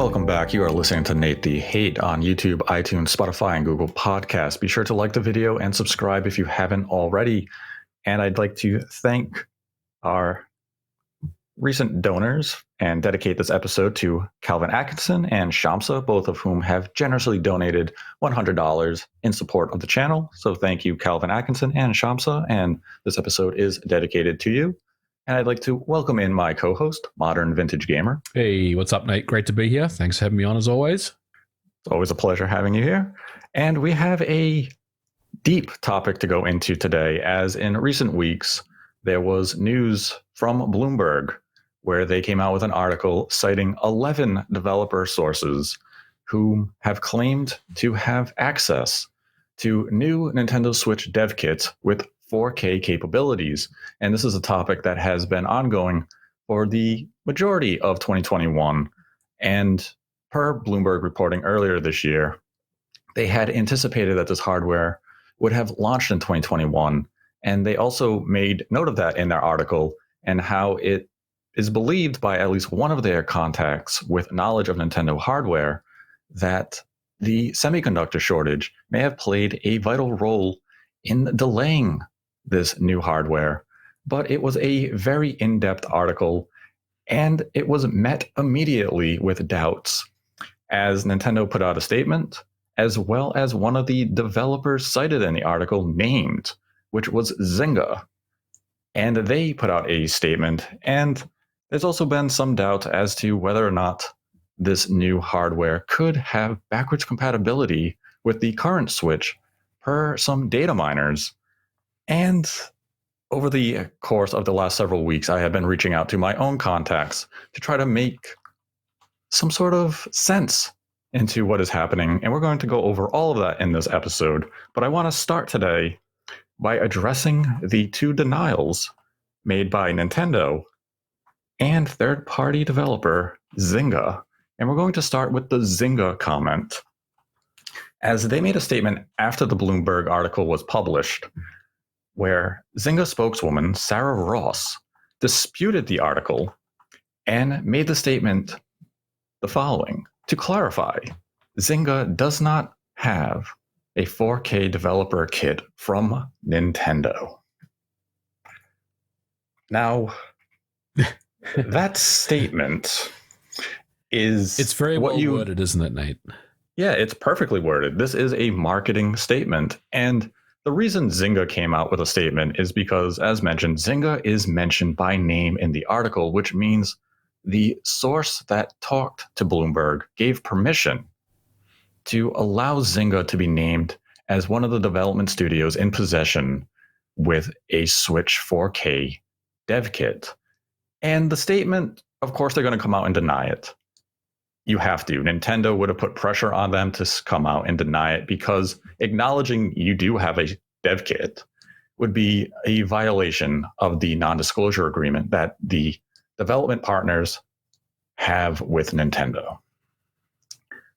Welcome back. You are listening to Nate the Hate on YouTube, iTunes, Spotify, and Google Podcasts. Be sure to like the video and subscribe if you haven't already. And I'd like to thank our recent donors and dedicate this episode to Calvin Atkinson and Shamsa, both of whom have generously donated $100 in support of the channel. So thank you, Calvin Atkinson and Shamsa, and this episode is dedicated to you. And I'd like to welcome in my co-host, Modern Vintage Gamer. Hey, what's up, Nate? Great to be here. Thanks for having me on as always. It's always a pleasure having you here. And we have a deep topic to go into today, as in recent weeks, there was news from Bloomberg where they came out with an article citing 11 developer sources who have claimed to have access to new Nintendo Switch dev kits with 4K capabilities. And this is a topic that has been ongoing for the majority of 2021. And per Bloomberg reporting earlier this year, they had anticipated that this hardware would have launched in 2021. And they also made note of that in their article and how it is believed by at least one of their contacts with knowledge of Nintendo hardware that the semiconductor shortage may have played a vital role in delaying this new hardware. But it was a very in-depth article, and it was met immediately with doubts, as Nintendo put out a statement, as well as one of the developers cited in the article named, which was Zynga. And they put out a statement, and there's also been some doubt as to whether or not this new hardware could have backwards compatibility with the current Switch per some data miners. And over the course of the last several weeks, I have been reaching out to my own contacts to try to make some sort of sense into what is happening. And we're going to go over all of that in this episode. But I want to start today by addressing the two denials made by Nintendo and third-party developer Zynga. And we're going to start with the Zynga comment, as they made a statement after the Bloomberg article was published, where Zynga spokeswoman Sarah Ross disputed the article and made the statement the following. To clarify, Zynga does not have a 4K developer kit from Nintendo. Now, that statement is... It's very well worded, isn't it, Nate? Yeah, it's perfectly worded. This is a marketing statement. And the reason Zynga came out with a statement is because, as mentioned, Zynga is mentioned by name in the article, which means the source that talked to Bloomberg gave permission to allow Zynga to be named as one of the development studios in possession with a Switch 4K dev kit. And the statement, of course, they're going to come out and deny it. You have to. Nintendo would have put pressure on them to come out and deny it, because acknowledging you do have a dev kit would be a violation of the non-disclosure agreement that the development partners have with Nintendo.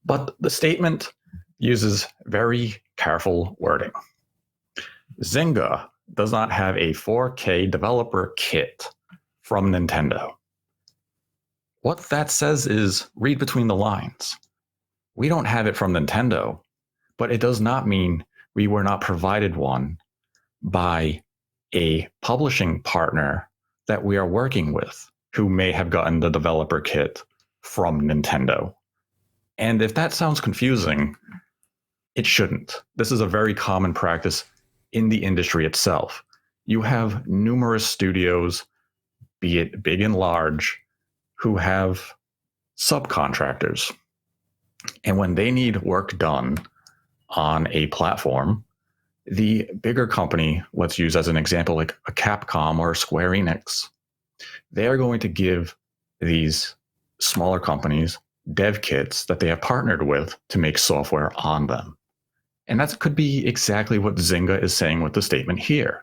But the statement uses very careful wording. Zynga does not have a 4K developer kit from Nintendo. What that says is, read between the lines. We don't have it from Nintendo, but it does not mean we were not provided one by a publishing partner that we are working with, who may have gotten the developer kit from Nintendo. And if that sounds confusing, it shouldn't. This is a very common practice in the industry itself. You have numerous studios, be it big and large, who have subcontractors. And when they need work done on a platform, the bigger company, let's use as an example, like a Capcom or Square Enix, they are going to give these smaller companies dev kits that they have partnered with to make software on them. And that could be exactly what Zynga is saying with the statement here.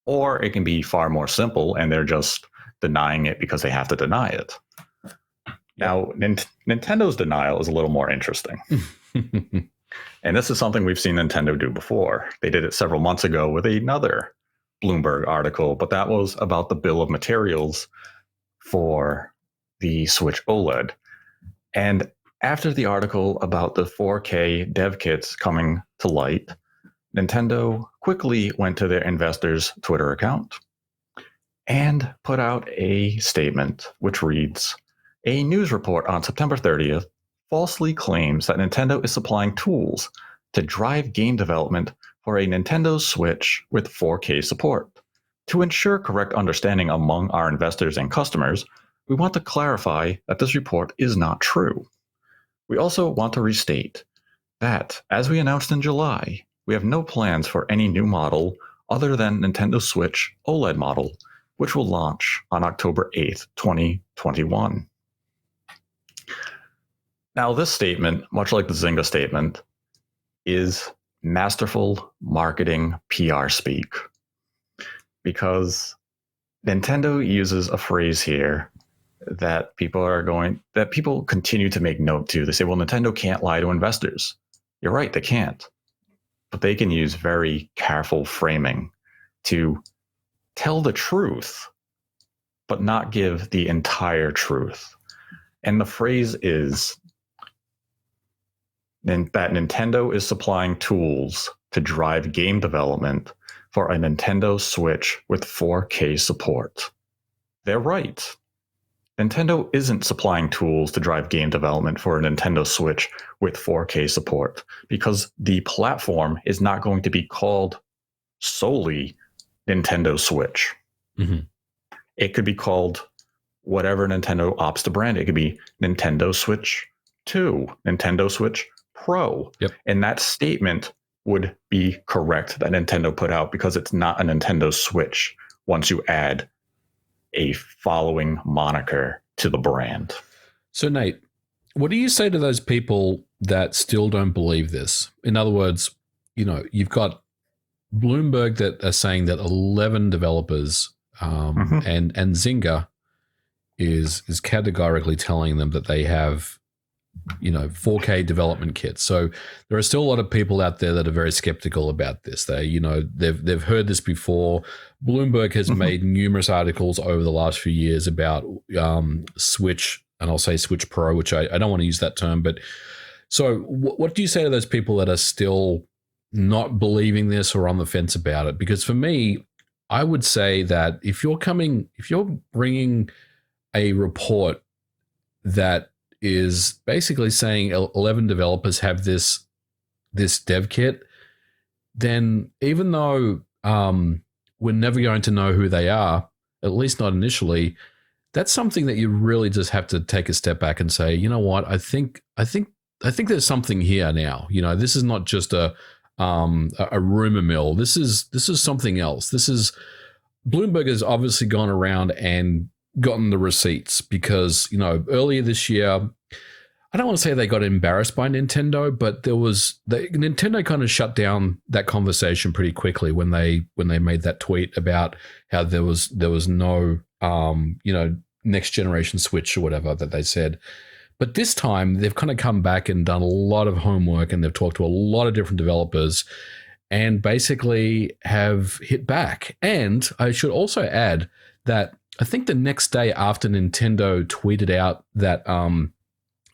Or it can be far more simple, and they're just denying it because they have to deny it. Now, Nintendo's denial is a little more interesting. And this is something we've seen Nintendo do before. They did it several months ago with another Bloomberg article, but that was about the bill of materials for the Switch OLED. And after the article about the 4K Devkits coming to light, Nintendo quickly went to their investors' Twitter account and put out a statement which reads, "A news report on September 30th falsely claims that Nintendo is supplying tools to drive game development for a Nintendo Switch with 4K support. To ensure correct understanding among our investors and customers, we want to clarify that this report is not true. We also want to restate that, as we announced in July, we have no plans for any new model other than Nintendo Switch OLED model, which will launch on October 8th, 2021. Now, this statement, much like the Zynga statement, is masterful marketing PR speak, because Nintendo uses a phrase here that people continue to make note to. They say, well, Nintendo can't lie to investors. You're right, they can't. But they can use very careful framing to tell the truth, but not give the entire truth. And the phrase is that Nintendo is supplying tools to drive game development for a Nintendo Switch with 4K support. They're right. Nintendo isn't supplying tools to drive game development for a Nintendo Switch with 4K support, because the platform is not going to be called solely Nintendo Switch. Mm-hmm. It could be called whatever Nintendo opts to brand. It could be Nintendo Switch 2, Nintendo Switch Pro. Yep. And that statement would be correct that Nintendo put out, because it's not a Nintendo Switch once you add a following moniker to the brand. So, Nate, what do you say to those people that still don't believe this? In other words, you've got Bloomberg that are saying that 11 developers and Zynga is categorically telling them that they have 4K development kits. So there are still a lot of people out there that are very skeptical about this. They've heard this before. Bloomberg has made numerous articles over the last few years about Switch, and I'll say Switch Pro, which I don't want to use that term. But so what do you say to those people that are still not believing this or on the fence about it? Because for me, I would say that if you're bringing a report that is basically saying 11 developers have this dev kit, then even though we're never going to know who they are, at least not initially, that's something that you really just have to take a step back and say, you know what, I think there's something here now. This is not just a rumor mill. This is something else. Bloomberg has obviously gone around and gotten the receipts, because earlier this year, I don't want to say they got embarrassed by Nintendo, but Nintendo kind of shut down that conversation pretty quickly when they made that tweet about how there was no next generation Switch or whatever that they said. But this time they've kind of come back and done a lot of homework, and they've talked to a lot of different developers and basically have hit back. And I should also add that I think the next day after Nintendo tweeted out that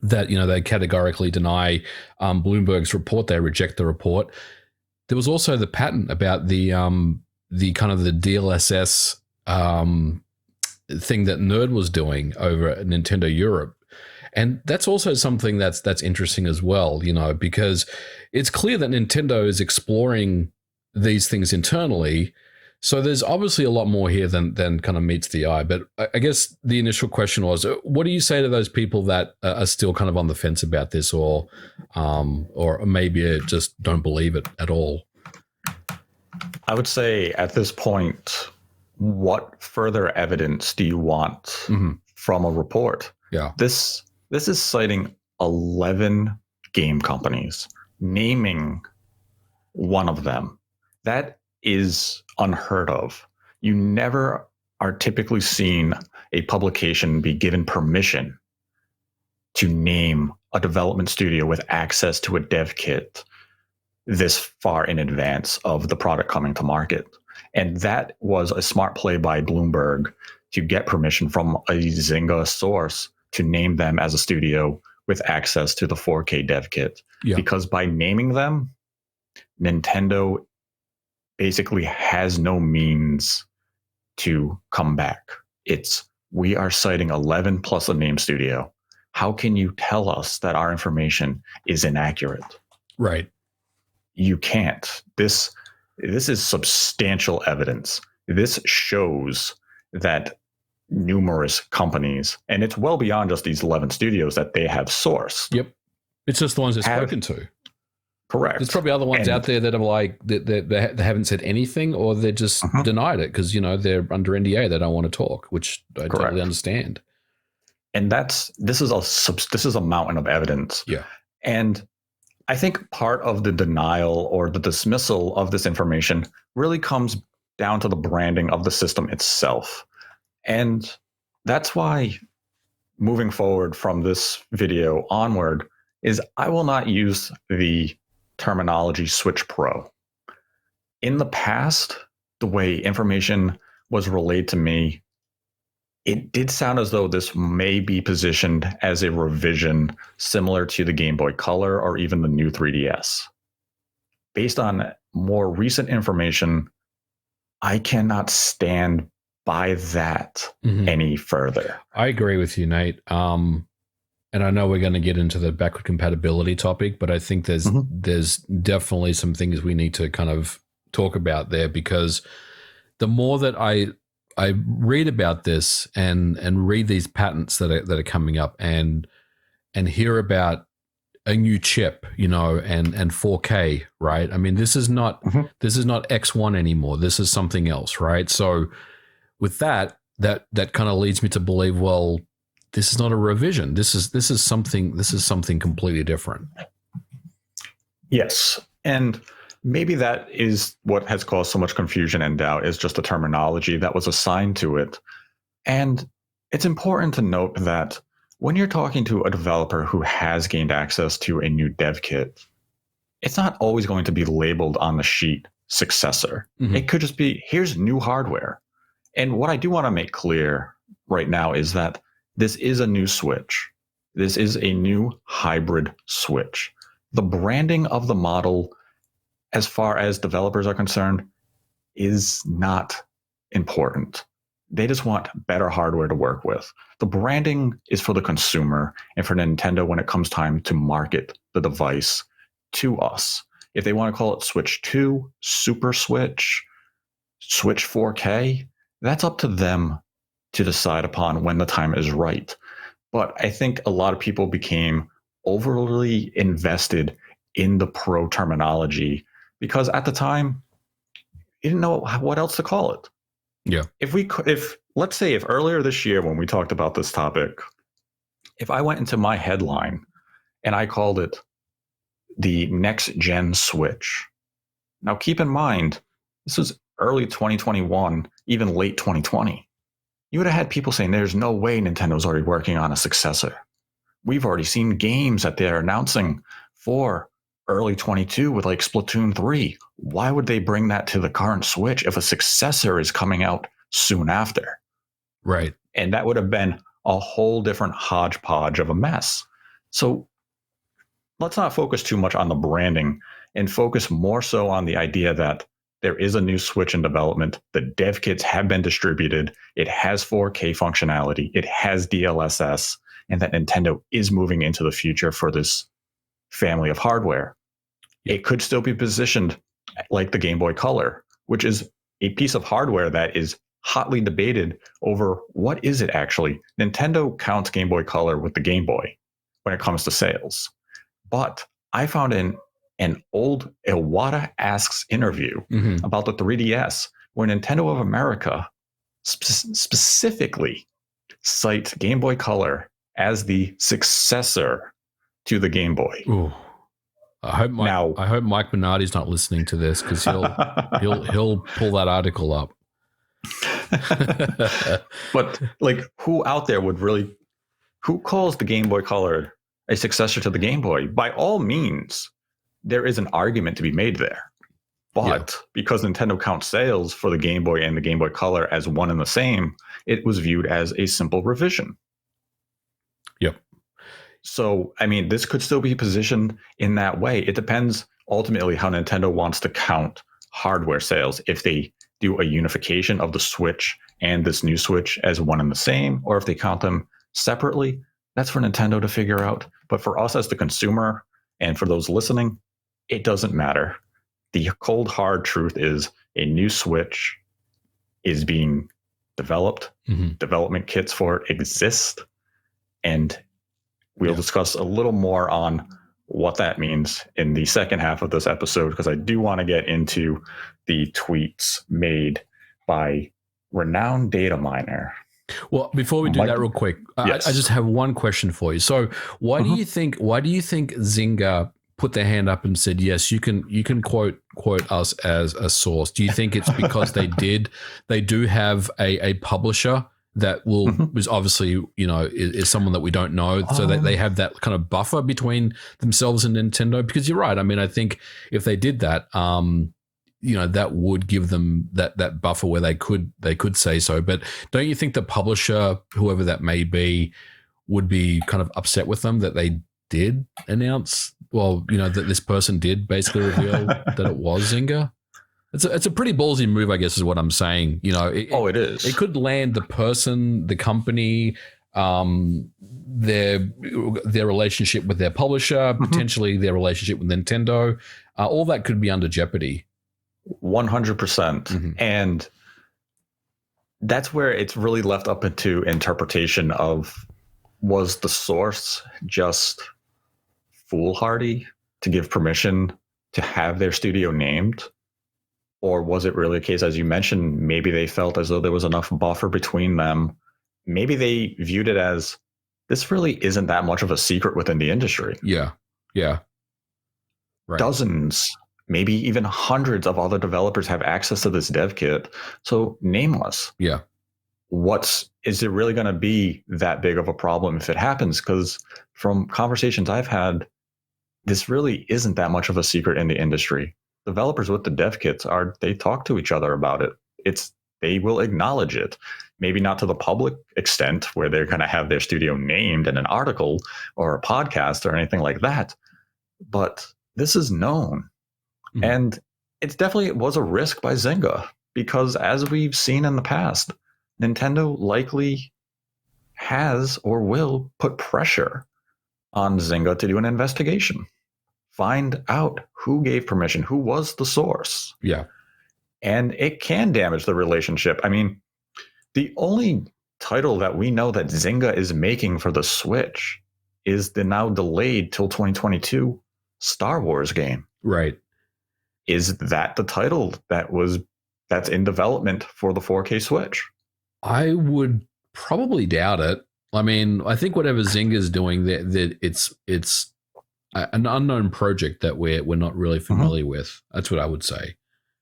they categorically deny Bloomberg's report, they reject the report, there was also the patent about the kind of the DLSS thing that Nerd was doing over at Nintendo Europe. And that's also something that's interesting as well, because it's clear that Nintendo is exploring these things internally. So there's obviously a lot more here than kind of meets the eye. But I guess the initial question was, what do you say to those people that are still kind of on the fence about this, or maybe just don't believe it at all? I would say at this point, what further evidence do you want from a report? Yeah. This is citing 11 game companies, naming one of them. That is unheard of. You never are typically seen a publication be given permission to name a development studio with access to a dev kit this far in advance of the product coming to market. And that was a smart play by Bloomberg to get permission from a Zynga source to name them as a studio with access to the 4K dev kit. Yeah. Because by naming them, Nintendo basically has no means to come back. We are citing 11 plus a name studio. How can you tell us that our information is inaccurate? Right. You can't. This is substantial evidence. This shows that numerous companies, and it's well beyond just these 11 studios that they have sourced. Yep. It's just the ones they've spoken to. Correct. There's probably other ones out there that are like, they haven't said anything, or they just denied it because, they're under NDA. They don't want to talk, which I totally understand. And this is a mountain of evidence. Yeah. And I think part of the denial or the dismissal of this information really comes down to the branding of the system itself. And that's why moving forward from this video onward is I will not use the terminology Switch Pro. In the past, the way information was relayed to me, it did sound as though this may be positioned as a revision similar to the Game Boy Color or even the new 3DS. Based on more recent information, I cannot stand by that any further. I agree with you, Nate. And I know we're going to get into the backward compatibility topic, but I think there's definitely some things we need to kind of talk about there, because the more that I read about this and read these patents that are coming up and hear about a new chip, and 4K, right? I mean, this is not X1 anymore. This is something else, right? So with that kind of leads me to believe, well, this is not a revision. This is something completely different. Yes. And maybe that is what has caused so much confusion and doubt, is just the terminology that was assigned to it. And it's important to note that when you're talking to a developer who has gained access to a new dev kit, it's not always going to be labeled on the sheet successor. It could just be, here's new hardware. And what I do want to make clear right now is that this is a new Switch. This is a new hybrid Switch. The branding of the model, as far as developers are concerned, is not important. They just want better hardware to work with. The branding is for the consumer and for Nintendo when it comes time to market the device to us. If they want to call it Switch 2, Super Switch, Switch 4K, that's up to them to decide upon when the time is right. But I think a lot of people became overly invested in the pro terminology because at the time, you didn't know what else to call it. Yeah. If let's say if earlier this year when we talked about this topic, if I went into my headline and I called it the next gen Switch. Now keep in mind, this was early 2021, even late 2020. You would have had people saying there's no way Nintendo's already working on a successor. We've already seen games that they're announcing for early 22 with like Splatoon 3. Why would they bring that to the current Switch if a successor is coming out soon after? Right. And that would have been a whole different hodgepodge of a mess. So let's not focus too much on the branding and focus more so on the idea that there is a new Switch in development. The dev kits have been distributed. It has 4K functionality. It has DLSS, and that Nintendo is moving into the future for this family of hardware. It could still be positioned like the Game Boy Color, which is a piece of hardware that is hotly debated over what is it actually. Nintendo counts Game Boy Color with the Game Boy when it comes to sales. But I found an old Iwata Asks interview about the 3DS where Nintendo of America specifically cites Game Boy Color as the successor to the Game Boy. Ooh. I hope Mike Minardi's not listening to this because he'll pull that article up. But like, who out there who calls the Game Boy Color a successor to the Game Boy? By all means, there is an argument to be made there. But because Nintendo counts sales for the Game Boy and the Game Boy Color as one and the same, it was viewed as a simple revision. Yep. So, I mean, this could still be positioned in that way. It depends ultimately how Nintendo wants to count hardware sales. If they do a unification of the Switch and this new Switch as one and the same, or if they count them separately, that's for Nintendo to figure out. But for us as the consumer and for those listening, it doesn't matter. The cold, hard truth is a new Switch is being developed. Development kits for it exist. And we'll discuss a little more on what that means in the second half of this episode, because I do want to get into the tweets made by renowned data miner. Well, before we do that real quick, Yes. I just have one question for you. So why do you think Zynga put their hand up and said, yes, you can quote us as a source? Do you think it's because they do have a publisher that is obviously, is someone that we don't know, so that they have that kind of buffer between themselves and Nintendo? Because you're right. I mean, I think if they did that, that would give them that buffer where they could say so. But don't you think the publisher, whoever that may be, would be kind of upset with them that they did announce, that this person did basically reveal that it was Zynga? It's a pretty ballsy move, I guess, is what I'm saying. It is. It could land the person, the company, their relationship with their publisher, potentially their relationship with Nintendo. All that could be under jeopardy. 100%. And that's where it's really left up into interpretation of, was the source just foolhardy to give permission to have their studio named? Or was it really a case, as you mentioned, maybe they felt as though there was enough buffer between them? Maybe they viewed it as, this really isn't that much of a secret within the industry. Yeah. Right. Dozens, maybe even hundreds of other developers have access to this dev kit. So nameless. Yeah. Is it really going to be that big of a problem if it happens? Because from conversations I've had, this really isn't that much of a secret in the industry. Developers with the dev kits they talk to each other about it. They will acknowledge it. Maybe not to the public extent where they're going to have their studio named in an article or a podcast or anything like that. But this is known. And it was a risk by Zynga, because as we've seen in the past, Nintendo likely has or will put pressure on Zynga to do an investigation. Find out who gave permission, who was the source. Yeah. And it can damage the relationship. I mean, the only title that we know that Zynga is making for the Switch is the now delayed till 2022 Star Wars game. Right. Is that the title that's in development for the 4K Switch? I would probably doubt it. I mean, I think whatever Zynga's doing, that it's an unknown project that we're not really familiar with. That's what I would say.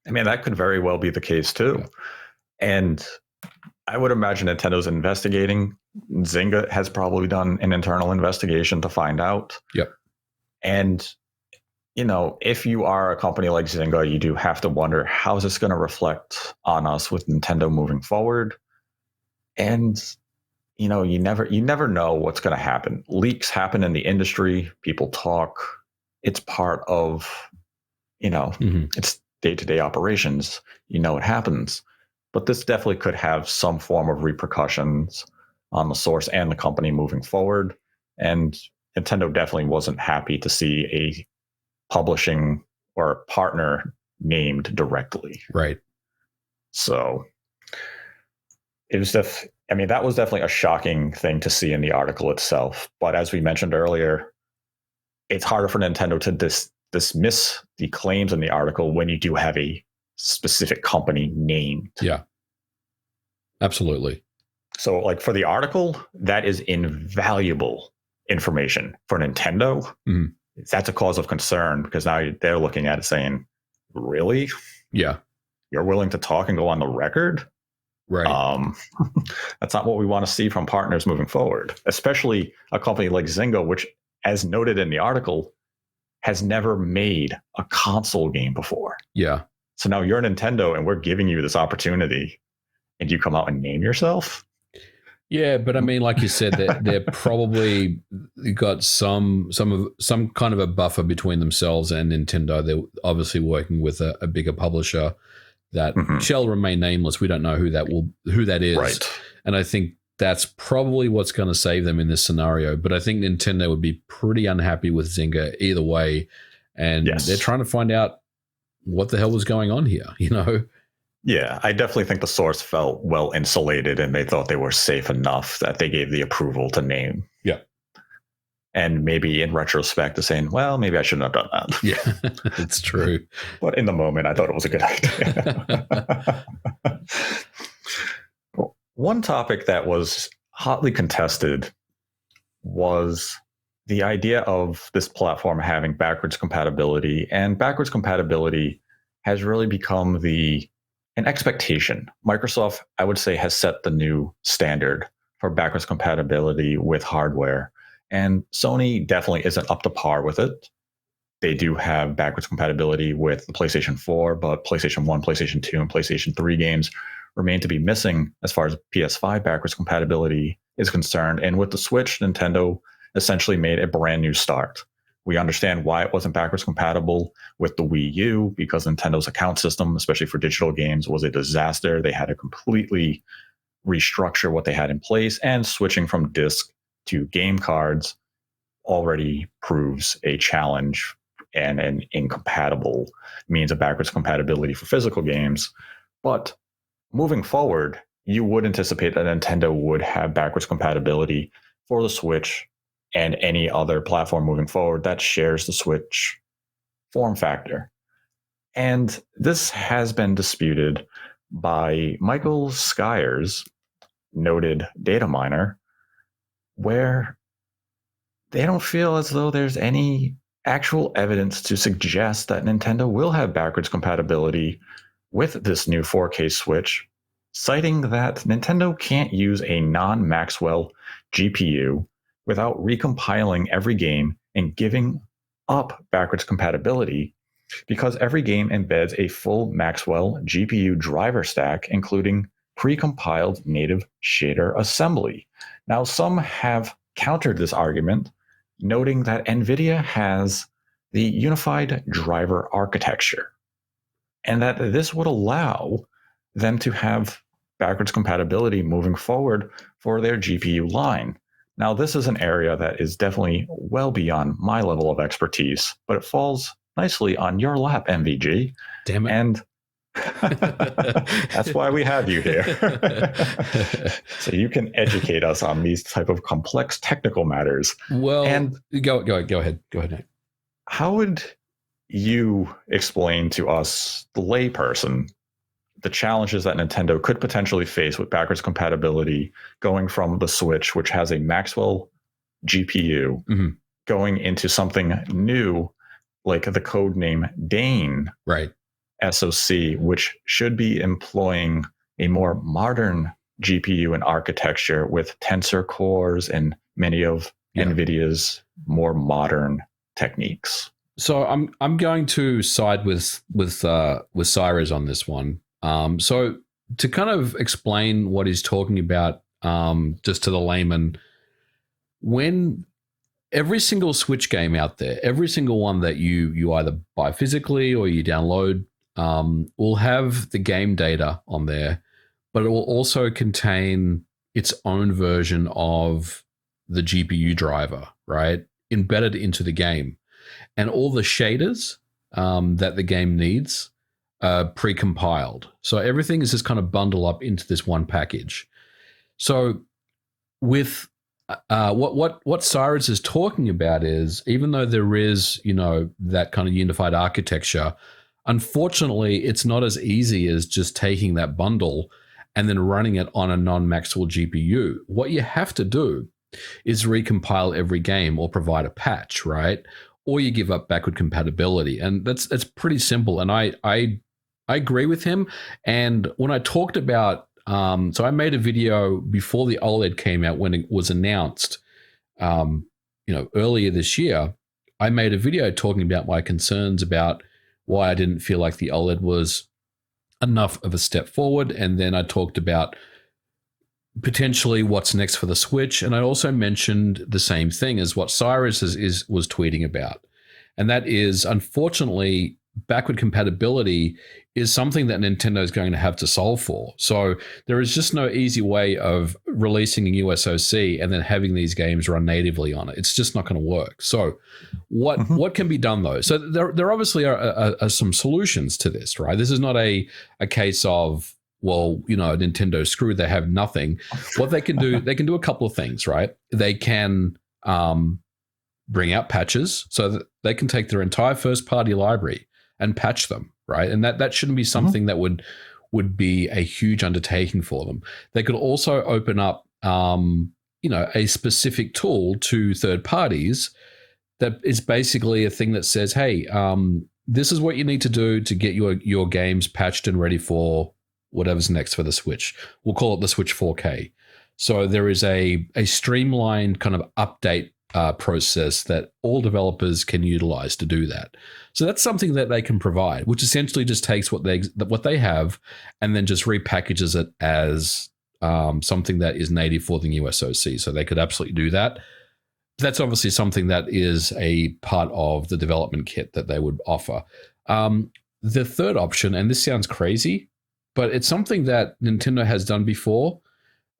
I mean, that could very well be the case too. Yeah. And I would imagine Nintendo's investigating. Zynga has probably done an internal investigation to find out. Yep. And, if you are a company like Zynga, you do have to wonder, how is this going to reflect on us with Nintendo moving forward? And you never know what's going to happen. Leaks happen in the industry. People talk. It's part of, it's day-to-day operations. It happens. But this definitely could have some form of repercussions on the source and the company moving forward. And Nintendo definitely wasn't happy to see a publishing or a partner named directly. Right. So it was that was definitely a shocking thing to see in the article itself. But as we mentioned earlier, it's harder for Nintendo to dismiss the claims in the article when you do have a specific company named. Yeah, absolutely. So like for the article, that is invaluable information. For Nintendo, that's a cause of concern, because now they're looking at it saying, really? Yeah. You're willing to talk and go on the record? Right. That's not what we want to see from partners moving forward, especially a company like Zynga, which, as noted in the article, has never made a console game before. Yeah. So now you're Nintendo and we're giving you this opportunity and you come out and name yourself? Yeah, but I mean, like you said, they're probably got some kind of a buffer between themselves and Nintendo. They're obviously working with a bigger publisher that shall remain nameless. We don't know who that is, Right. and I think that's probably what's going to save them in this scenario. But I think Nintendo would be pretty unhappy with Zynga either way, and they're trying to find out what the hell was going on here. Yeah, I definitely think the source felt well insulated and they thought they were safe enough that they gave the approval to name. Yeah. And maybe in retrospect to saying, well, maybe I shouldn't have done that. Yeah, it's true. But in the moment, I thought it was a good idea. One topic that was hotly contested was the idea of this platform having backwards compatibility. And backwards compatibility has really become an expectation. Microsoft, I would say, has set the new standard for backwards compatibility with hardware. And Sony definitely isn't up to par with it. They do have backwards compatibility with the PlayStation 4, but PlayStation 1, PlayStation 2, and PlayStation 3 games remain to be missing as far as PS5 backwards compatibility is concerned. And with the Switch, Nintendo essentially made a brand new start. We understand why it wasn't backwards compatible with the Wii U, because Nintendo's account system, especially for digital games, was a disaster. They had to completely restructure what they had in place, and switching from disc to game cards already proves a challenge and an incompatible means of backwards compatibility for physical games. But moving forward, you would anticipate that Nintendo would have backwards compatibility for the Switch and any other platform moving forward that shares the Switch form factor. And this has been disputed by Michael Skyers, noted data miner, where they don't feel as though there's any actual evidence to suggest that Nintendo will have backwards compatibility with this new 4K Switch, citing that Nintendo can't use a non-Maxwell GPU without recompiling every game and giving up backwards compatibility, because every game embeds a full Maxwell GPU driver stack, including precompiled native shader assembly. Now, some have countered this argument, noting that NVIDIA has the unified driver architecture, and that this would allow them to have backwards compatibility moving forward for their GPU line. Now, this is an area that is definitely well beyond my level of expertise, but it falls nicely on your lap, MVG. Damn it. And that's why we have you here. So you can educate us on these type of complex technical matters. Well, and go ahead, Nate. How would you explain to us, the layperson, the challenges that Nintendo could potentially face with backwards compatibility going from the Switch, which has a Maxwell GPU, going into something new like the codename Dane, right? SoC, which should be employing a more modern GPU and architecture with tensor cores and many of NVIDIA's more modern techniques. So I'm going to side with Cyrus on this one. So to kind of explain what he's talking about, just to the layman, when every single Switch game out there, every single one that you either buy physically or you download, will have the game data on there, but it will also contain its own version of the GPU driver, right? Embedded into the game. And all the shaders that the game needs pre-compiled. So everything is just kind of bundled up into this one package. So with what Cyrus is talking about is, even though there is, that kind of unified architecture, unfortunately, it's not as easy as just taking that bundle and then running it on a non-Maxwell GPU. What you have to do is recompile every game or provide a patch, right? Or you give up backward compatibility. And that's pretty simple. And I agree with him. And when I talked about, so I made a video before the OLED came out, when it was announced, earlier this year. I made a video talking about my concerns about why I didn't feel like the OLED was enough of a step forward. And then I talked about potentially what's next for the Switch. And I also mentioned the same thing as what Cyrus was tweeting about. And that is, unfortunately, backward compatibility is something that Nintendo is going to have to solve for. So there is just no easy way of releasing a new SoC and then having these games run natively on it. It's just not going to work. So what can be done, though? So there obviously are some solutions to this, right? This is not a case of, well, Nintendo screwed, they have nothing. What they can do, they can do a couple of things, right? They can bring out patches so that they can take their entire first-party library and patch them, right? And that shouldn't be something that would be a huge undertaking for them. They could also open up, a specific tool to third parties that is basically a thing that says, hey, this is what you need to do to get your games patched and ready for whatever's next for the Switch. We'll call it the Switch 4K. So there is a streamlined kind of update process that all developers can utilize to do that. So that's something that they can provide, which essentially just takes what they have and then just repackages it as something that is native for the new SoC. So they could absolutely do that. That's obviously something that is a part of the development kit that they would offer. The third option, and this sounds crazy, but it's something that Nintendo has done before,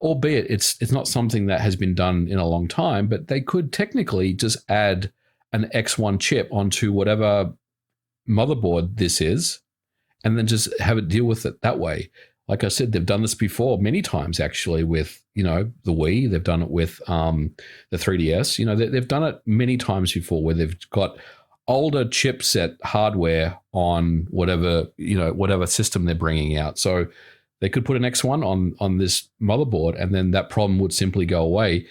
albeit it's not something that has been done in a long time, but they could technically just add an X1 chip onto whatever motherboard this is, and then just have it deal with it that way. Like I said, they've done this before many times, actually, with, the Wii. They've done it with the 3DS. They've done it many times before where they've got older chipset hardware on whatever system they're bringing out. So they could put an X1 on this motherboard, and then that problem would simply go away.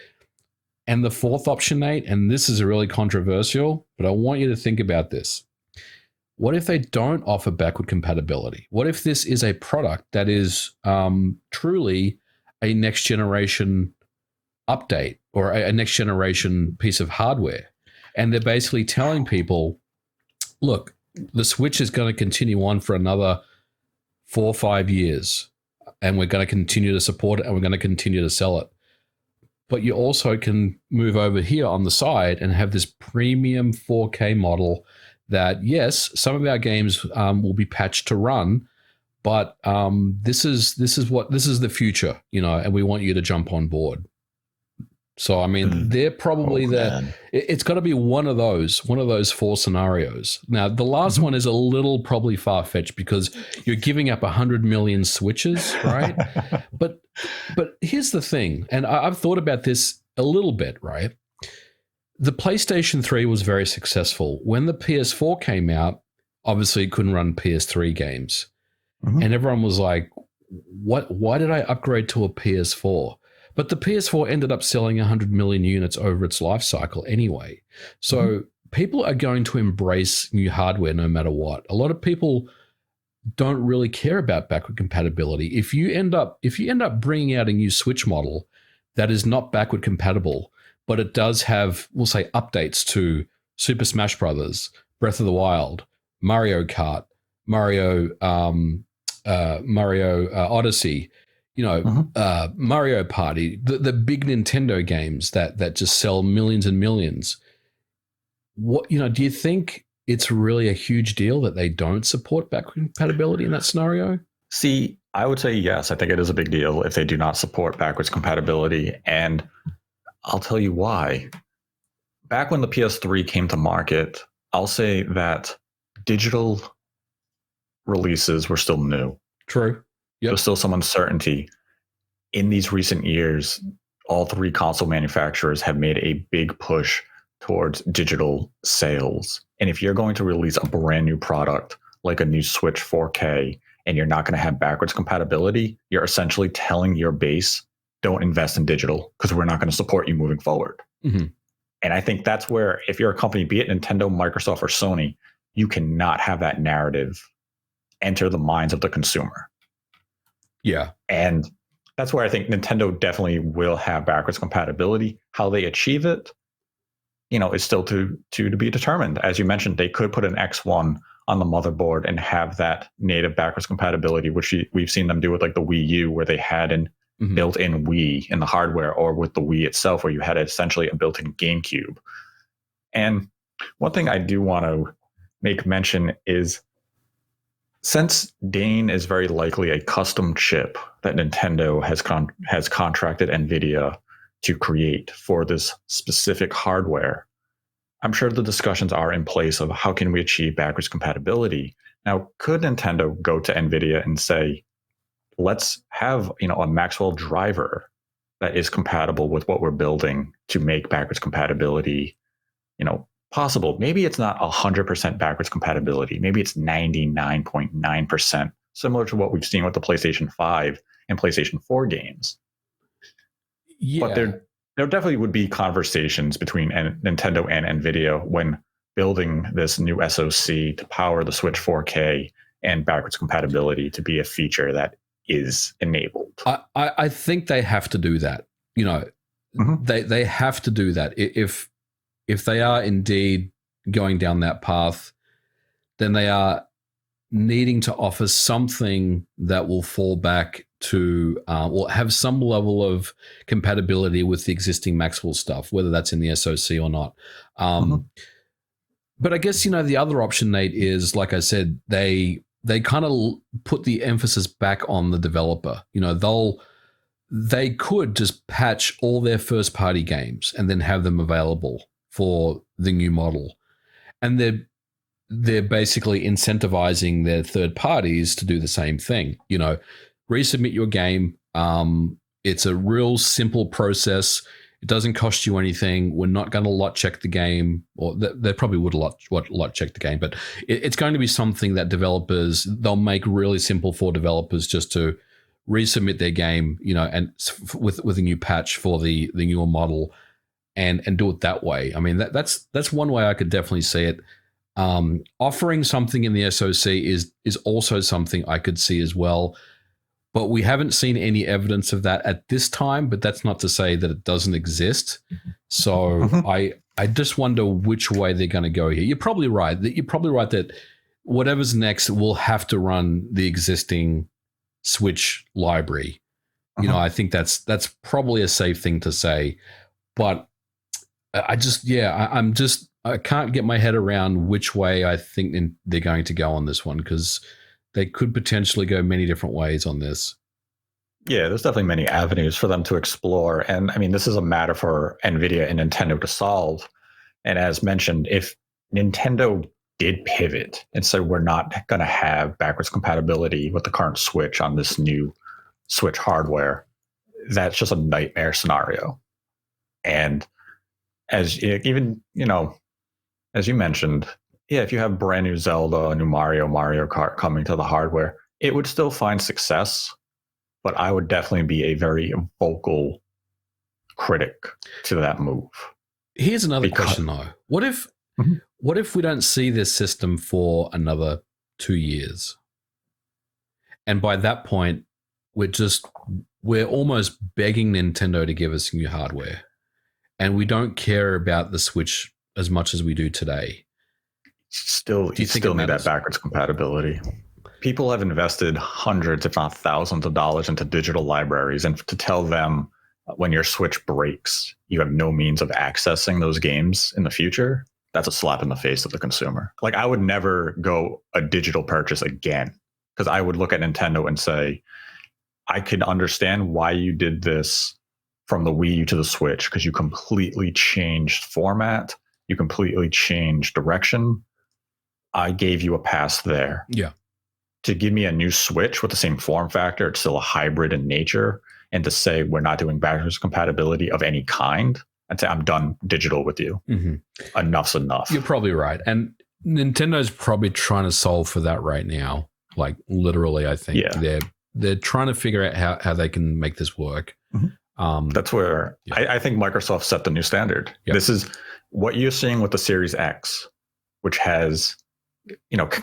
And the fourth option, Nate, and this is really controversial, but I want you to think about this. What if they don't offer backward compatibility? What if this is a product that is truly a next generation update or a next generation piece of hardware? And they're basically telling people, look, the Switch is going to continue on for another 4 or 5 years, and we're going to continue to support it, and we're going to continue to sell it. But you also can move over here on the side and have this premium 4K model that, yes, some of our games will be patched to run, but this is the future, and we want you to jump on board. So, I mean, they're probably it's got to be one of those 4 scenarios. Now, the last one is a little probably far-fetched because you're giving up 100 million Switches, right? but here's the thing, and I've thought about this a little bit, right? The PlayStation 3 was very successful. When the PS4 came out, obviously it couldn't run PS3 games. And everyone was like, why did I upgrade to a PS4? But the PS4 ended up selling 100 million units over its life cycle anyway. So people are going to embrace new hardware no matter what. A lot of people don't really care about backward compatibility. If you end up bringing out a new Switch model that is not backward compatible, but it does have, we'll say, updates to Super Smash Brothers, Breath of the Wild, Mario Kart, Mario Odyssey, Mario Party, the big Nintendo games that just sell millions and millions. What do you think it's really a huge deal that they don't support backward compatibility in that scenario? See, I would say yes. I think it is a big deal if they do not support backwards compatibility, and I'll tell you why. Back when the PS3 came to market, I'll say that digital releases were still new. True. Yep. There's still some uncertainty. In these recent years, all 3 console manufacturers have made a big push towards digital sales. And if you're going to release a brand new product like a new Switch 4K and you're not going to have backwards compatibility, you're essentially telling your base, don't invest in digital because we're not going to support you moving forward. And I think that's where, if you're a company, be it Nintendo, Microsoft, or Sony, you cannot have that narrative enter the minds of the consumer. Yeah. And that's where I think Nintendo definitely will have backwards compatibility. How they achieve it, is still to be determined. As you mentioned, they could put an X1 on the motherboard and have that native backwards compatibility, which we've seen them do with like the Wii U, where they had an built-in Wii in the hardware, or with the Wii itself, where you had essentially a built-in GameCube. And one thing I do want to make mention is, since Dane is very likely a custom chip that Nintendo has contracted NVIDIA to create for this specific hardware, I'm sure the discussions are in place of how can we achieve backwards compatibility. Now, could Nintendo go to NVIDIA and say, let's have a Maxwell driver that is compatible with what we're building to make backwards compatibility possible? Maybe it's not 100% backwards compatibility. Maybe it's 99.9%, similar to what we've seen with the PlayStation 5 and PlayStation 4 games. Yeah. But there definitely would be conversations between Nintendo and NVIDIA when building this new SoC to power the Switch 4K, and backwards compatibility to be a feature that is enabled. I think they have to do that. They have to do that. If they are indeed going down that path, then they are needing to offer something that will fall back to or have some level of compatibility with the existing Maxwell stuff, whether that's in the SoC or not. But I guess, the other option, Nate, is, like I said, they kind of put the emphasis back on the developer. They could just patch all their first-party games and then have them available for the new model. And they're basically incentivizing their third parties to do the same thing. Resubmit your game. It's a real simple process. It doesn't cost you anything. We're not going to lot check the game, or they probably would lot check the game, but it's going to be something that they'll make really simple for developers just to resubmit their game, and with a new patch for the newer model, and do it that way. I mean, that's one way I could definitely see it. Offering something in the SoC is also something I could see as well. But we haven't seen any evidence of that at this time, but that's not to say that it doesn't exist. So I just wonder which way they're going to go here. You're probably right. That whatever's next will have to run the existing Switch library. I think that's probably a safe thing to say. But I can't get my head around which way I think they're going to go on this one, because they could potentially go many different ways on this. Yeah, there's definitely many avenues for them to explore. And I mean, this is a matter for NVIDIA and Nintendo to solve. And as mentioned, if Nintendo did pivot and say, we're not going to have backwards compatibility with the current Switch on this new Switch hardware, that's just a nightmare scenario. And as you mentioned, yeah, if you have brand new Zelda, a new Mario Kart coming to the hardware, it would still find success, but I would definitely be a very vocal critic to that move. Here's another question, though. What if we don't see this system for another 2 years? And by that point, we're almost begging Nintendo to give us new hardware, and we don't care about the Switch as much as we do today. You still need that backwards compatibility. People have invested hundreds, if not thousands of dollars into digital libraries, and to tell them when your Switch breaks, you have no means of accessing those games in the future, that's a slap in the face of the consumer. Like, I would never go a digital purchase again, because I would look at Nintendo and say, I can understand why you did this from the Wii U to the Switch, because you completely changed format, you completely changed direction. I gave you a pass there. Yeah. To give me a new Switch with the same form factor, it's still a hybrid in nature, and to say we're not doing backwards compatibility of any kind, and say I'm done digital with you. Enough's enough. You're probably right. And Nintendo's probably trying to solve for that right now. Like, literally, I think. Yeah. They're trying to figure out how they can make this work. That's where I think Microsoft set the new standard. Yep. This is what you're seeing with the Series X, which has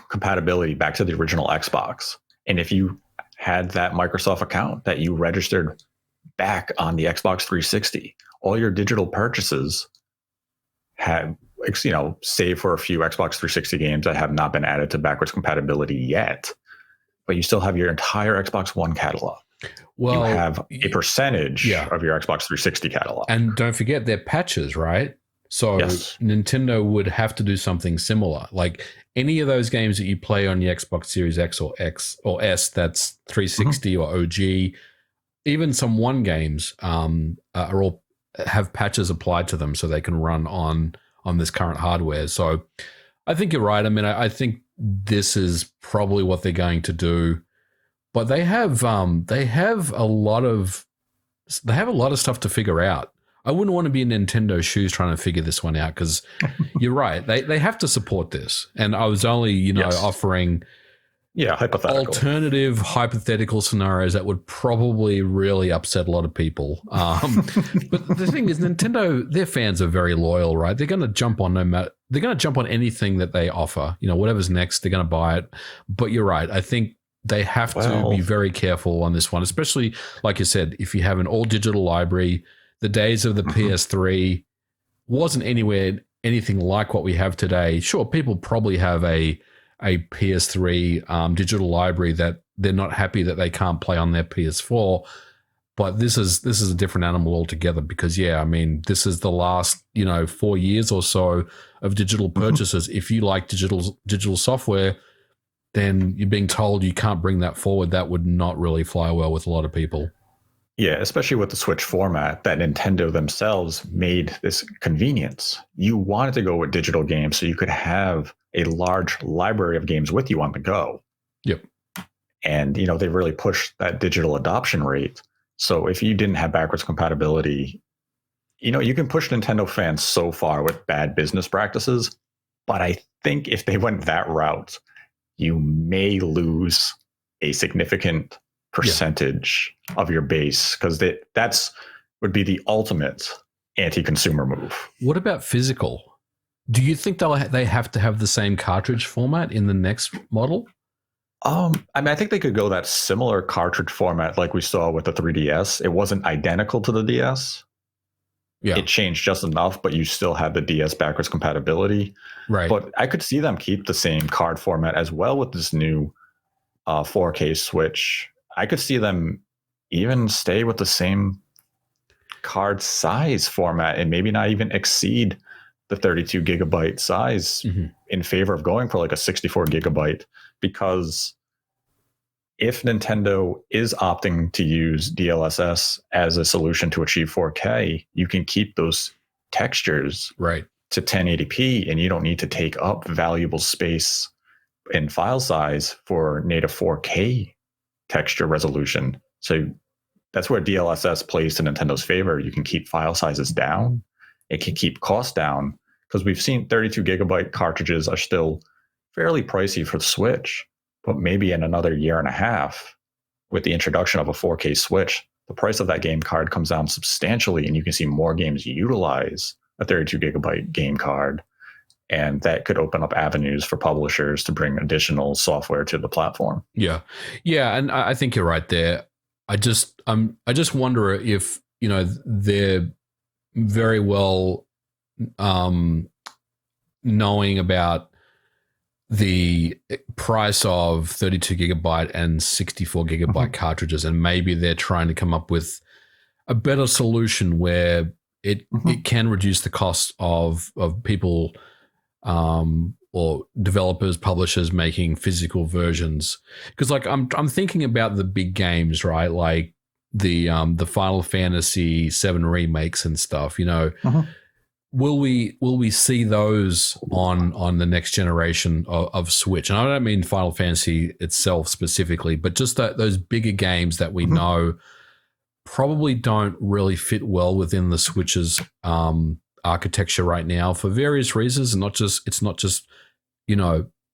compatibility back to the original Xbox. And if you had that Microsoft account that you registered back on the Xbox 360, all your digital purchases have, save for a few Xbox 360 games that have not been added to backwards compatibility yet, but you still have your entire Xbox One catalog. Well, you have a percentage of your Xbox 360 catalog. And don't forget they're patches, right? So Nintendo would have to do something similar. Like any of those games that you play on your Xbox Series X or S, that's 360 or OG, even some One games are all have patches applied to them so they can run on this current hardware. So I think you're right. I mean, I think this is probably what they're going to do. But they have a lot of stuff to figure out. I wouldn't want to be in Nintendo's shoes trying to figure this one out because you're right. They have to support this. And I was only, offering alternative hypothetical scenarios that would probably really upset a lot of people. But the thing is, Nintendo, their fans are very loyal, right? They're going to jump on they're going to jump on anything that they offer. Whatever's next, they're going to buy it. But you're right. I think they have to be very careful on this one, especially, like you said, if you have an all-digital library. The days of the PS3 wasn't anything like what we have today. Sure, people probably have a PS3 digital library that they're not happy that they can't play on their PS4, but this is a different animal altogether because, this is the last 4 years or so of digital purchases. If you like digital software, then you're being told you can't bring that forward. That would not really fly well with a lot of people. Yeah, especially with the Switch format that Nintendo themselves made this convenience. You wanted to go with digital games so you could have a large library of games with you on the go. Yep. And, they really pushed that digital adoption rate. So if you didn't have backwards compatibility, you can push Nintendo fans so far with bad business practices. But I think if they went that route, you may lose a significant percentage of your base because that's would be the ultimate anti-consumer move. What about physical? Do you think they have to have the same cartridge format in the next model? I think they could go that similar cartridge format like we saw with the 3DS. It wasn't identical to the DS. Yeah. It changed just enough, but you still had the DS backwards compatibility. Right. But I could see them keep the same card format as well with this new 4K Switch. I could see them even stay with the same card size format and maybe not even exceed the 32 gigabyte size in favor of going for like a 64 gigabyte. Because if Nintendo is opting to use DLSS as a solution to achieve 4K, you can keep those textures to 1080p and you don't need to take up valuable space in file size for native 4K texture resolution. So that's where DLSS plays to Nintendo's favor. You can keep file sizes down. It can keep costs down because we've seen 32 gigabyte cartridges are still fairly pricey for the Switch, but maybe in another year and a half with the introduction of a 4K Switch, the price of that game card comes down substantially and you can see more games utilize a 32 gigabyte game card. And that could open up avenues for publishers to bring additional software to the platform. Yeah. Yeah. And I think you're right there. I just wonder if, they're very well knowing about the price of 32 gigabyte and 64 gigabyte cartridges. And maybe they're trying to come up with a better solution where it can reduce the cost of people or developers, publishers making physical versions. Because like I'm thinking about the big games, right? Like the Final Fantasy VII remakes and stuff. Will we see those on the next generation of Switch? And I don't mean Final Fantasy itself specifically, but just those bigger games that we know probably don't really fit well within the Switch's architecture right now for various reasons, and it's not just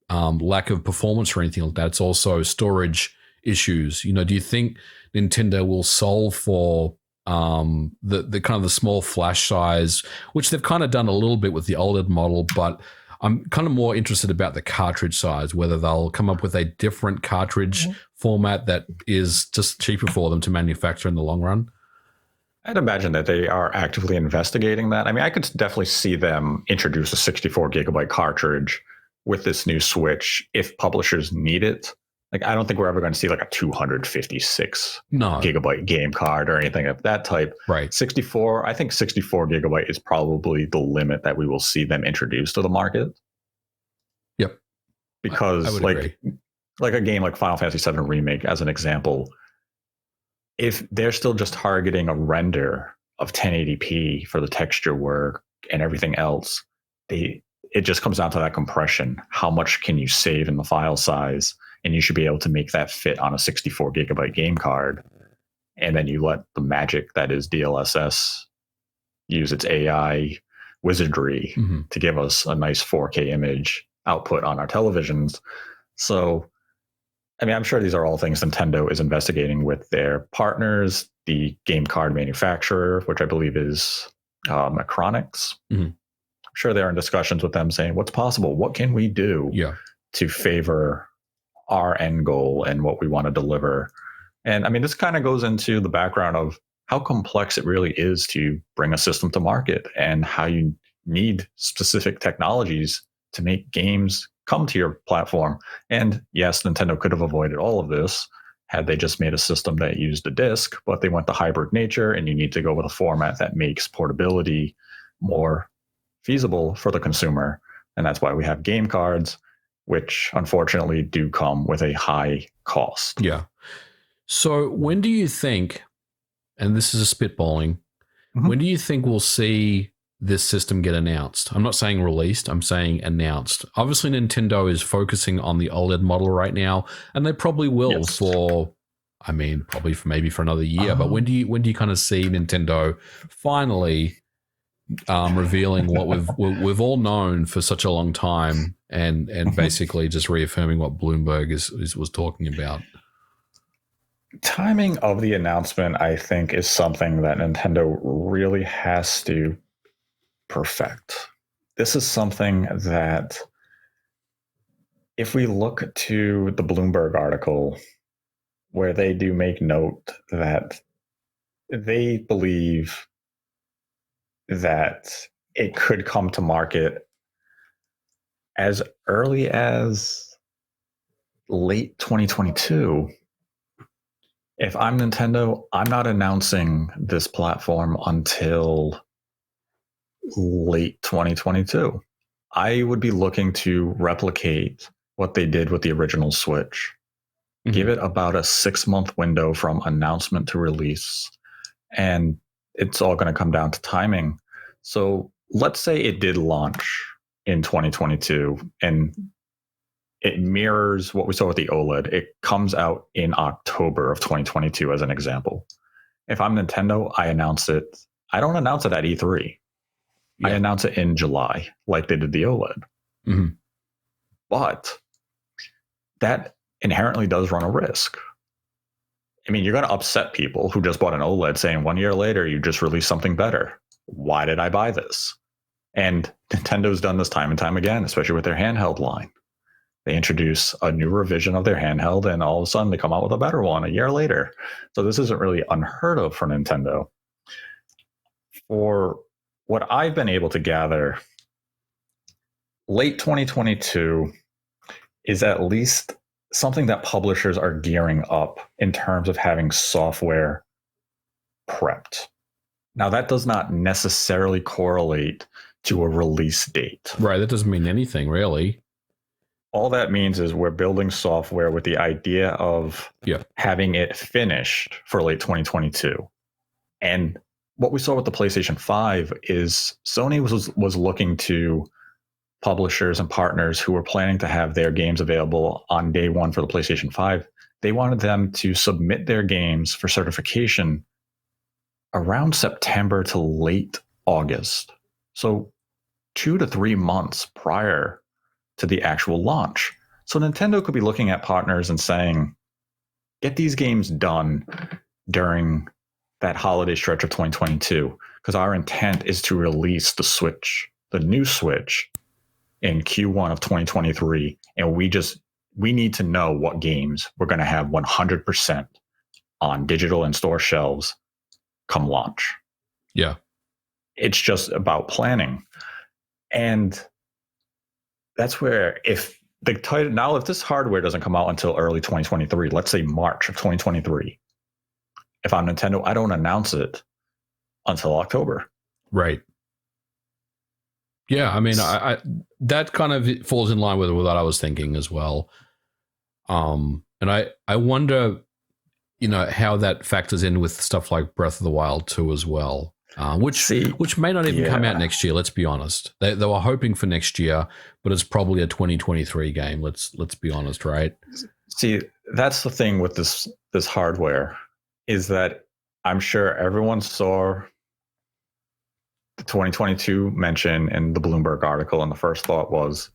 lack of performance or anything like that. It's also storage issues. Do you think Nintendo will solve for the kind of the small flash size, which they've kind of done a little bit with the OLED model, but I'm kind of more interested about the cartridge size, whether they'll come up with a different cartridge format that is just cheaper for them to manufacture in the long run? I'd imagine that they are actively investigating that. I mean, I could definitely see them introduce a 64 gigabyte cartridge with this new Switch if publishers need it. Like, I don't think we're ever going to see like a 256 No. gigabyte game card or anything of that type. Right. 64, I think 64 gigabyte is probably the limit that we will see them introduce to the market. Yep. Because I would agree. like a game like Final Fantasy VII Remake, as an example, if they're still just targeting a render of 1080p for the texture work and everything else, it just comes down to that compression. How much can you save in the file size? And you should be able to make that fit on a 64 gigabyte game card. And then you let the magic that is DLSS use its AI wizardry to give us a nice 4K image output on our televisions. So, I mean, I'm sure these are all things Nintendo is investigating with their partners, the game card manufacturer, which I believe is Acronix. I'm sure they're in discussions with them saying, what's possible? What can we do to favor our end goal and what we want to deliver? And I mean, this kind of goes into the background of how complex it really is to bring a system to market and how you need specific technologies to make games come to your platform. And yes, Nintendo could have avoided all of this had they just made a system that used a disc, but they went the hybrid nature, and you need to go with a format that makes portability more feasible for the consumer. And that's why we have game cards, which unfortunately do come with a high cost. Yeah. So when do you think, and this is a spitballing, when do you think we'll see this system get announced? I'm not saying released, I'm saying announced. Obviously, Nintendo is focusing on the OLED model right now, and they probably will for maybe for another year. But when do you kind of see Nintendo finally revealing what we've all known for such a long time, and basically just reaffirming what Bloomberg was talking about? Timing of the announcement, I think, is something that Nintendo really has to perfect. This is something that, if we look to the Bloomberg article, where they do make note that they believe that it could come to market as early as late 2022. If I'm Nintendo, I'm not announcing this platform until late 2022. I would be looking to replicate what they did with the original Switch. Give it about a 6-month window from announcement to release. And it's all going to come down to timing. So let's say it did launch in 2022 and it mirrors what we saw with the OLED. It comes out in October of 2022, as an example. If I'm Nintendo, I announce it. I don't announce it at E3. I announce it in July, like they did the OLED. But that inherently does run a risk. I mean, you're going to upset people who just bought an OLED saying 1 year later, you just released something better. Why did I buy this? And Nintendo's done this time and time again, especially with their handheld line. They introduce a new revision of their handheld, and all of a sudden they come out with a better one a year later. So this isn't really unheard of for Nintendo. For what I've been able to gather, late 2022 is at least something that publishers are gearing up in terms of having software prepped. Now, that does not necessarily correlate to a release date. Right. That doesn't mean anything, really. All that means is we're building software with the idea of having it finished for late 2022. And what we saw with the PlayStation 5 is Sony was looking to publishers and partners who were planning to have their games available on day one for the PlayStation 5. They wanted them to submit their games for certification around September to late August. So 2 to 3 months prior to the actual launch. So Nintendo could be looking at partners and saying, get these games done during that holiday stretch of 2022, because our intent is to release the Switch, the new Switch, in Q1 of 2023. And we need to know what games we're going to have 100% on digital and store shelves come launch. Yeah. It's just about planning. And that's where, if now if this hardware doesn't come out until early 2023, let's say March of 2023, if I'm Nintendo, I don't announce it until October. Right. Yeah, I mean, I that kind of falls in line with what I was thinking as well. And I wonder, how that factors in with stuff like Breath of the Wild 2 as well, which may not even come out next year. Let's be honest. They were hoping for next year, but it's probably a 2023 game. Let's be honest, right? See, that's the thing with this hardware, is that I'm sure everyone saw the 2022 mention in the Bloomberg article, and the first thought was,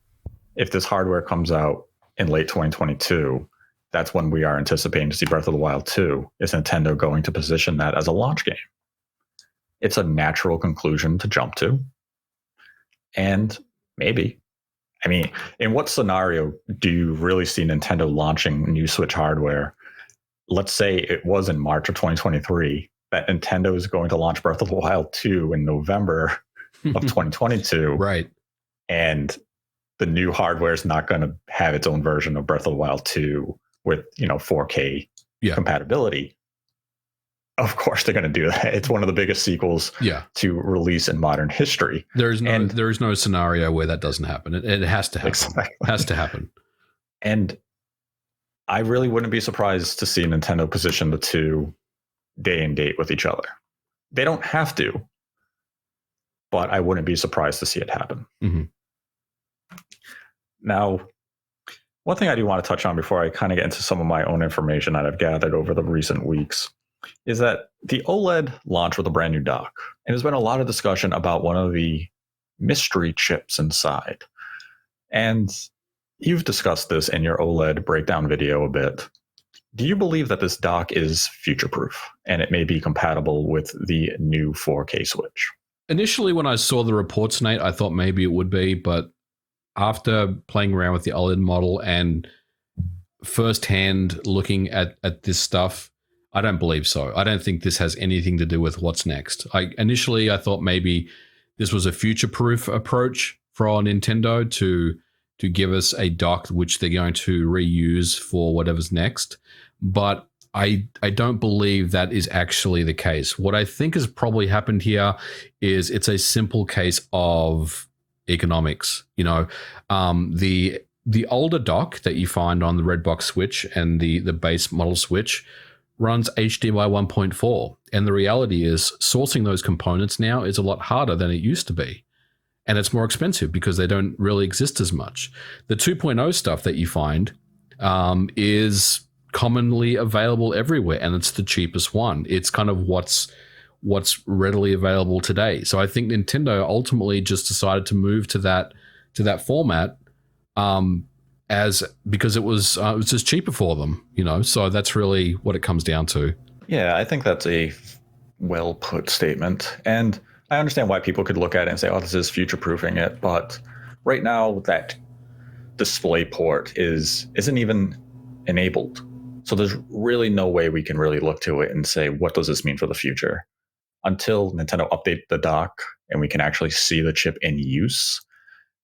if this hardware comes out in late 2022, that's when we are anticipating to see Breath of the Wild 2. Is Nintendo going to position that as a launch game? It's a natural conclusion to jump to. And maybe. I mean, in what scenario do you really see Nintendo launching new Switch hardware? Let's say it was in March of 2023 that Nintendo is going to launch Breath of the Wild 2 in November of 2022. Right. And the new hardware is not going to have its own version of Breath of the Wild 2 with, 4K compatibility. Of course they're going to do that. It's one of the biggest sequels to release in modern history. There is no scenario where that doesn't happen. It has to happen. Exactly. It has to happen. And I really wouldn't be surprised to see Nintendo position the two day and date with each other. They don't have to, but I wouldn't be surprised to see it happen. Mm-hmm. Now, one thing I do want to touch on before I kind of get into some of my own information that I've gathered over the recent weeks is that the OLED launched with a brand new dock. And there's been a lot of discussion about one of the mystery chips inside. And you've discussed this in your OLED breakdown video a bit. Do you believe that this dock is future-proof and it may be compatible with the new 4K Switch? Initially, when I saw the reports, Nate, I thought maybe it would be, but after playing around with the OLED model and firsthand looking at this stuff, I don't believe so. I don't think this has anything to do with what's next. Initially, I thought maybe this was a future-proof approach for Nintendo to give us a dock which they're going to reuse for whatever's next. But I don't believe that is actually the case. What I think has probably happened here is it's a simple case of economics. The older dock that you find on the Redbox Switch and the base model Switch runs HDMI 1.4. And the reality is sourcing those components now is a lot harder than it used to be. And it's more expensive because they don't really exist as much. The 2.0 stuff that you find is commonly available everywhere, and it's the cheapest one. It's kind of what's readily available today. So I think Nintendo ultimately just decided to move to that format because it was just cheaper for them, So that's really what it comes down to. Yeah, I think that's a well put statement, and I understand why people could look at it and say, "Oh, this is future-proofing it," but right now that display port isn't even enabled. So there's really no way we can really look to it and say, what does this mean for the future? Until Nintendo update the dock and we can actually see the chip in use,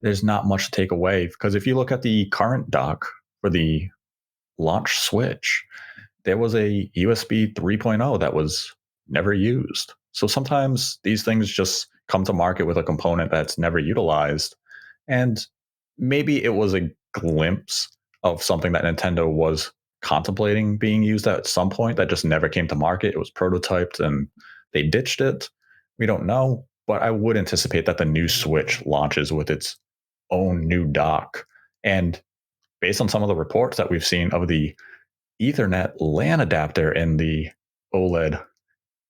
there's not much to take away. Because if you look at the current dock for the launch Switch, there was a USB 3.0 that was never used. So sometimes these things just come to market with a component that's never utilized. And maybe it was a glimpse of something that Nintendo was contemplating being used at some point that just never came to market. It was prototyped and they ditched it. We don't know, but I would anticipate that the new Switch launches with its own new dock. And based on some of the reports that we've seen of the Ethernet LAN adapter in the OLED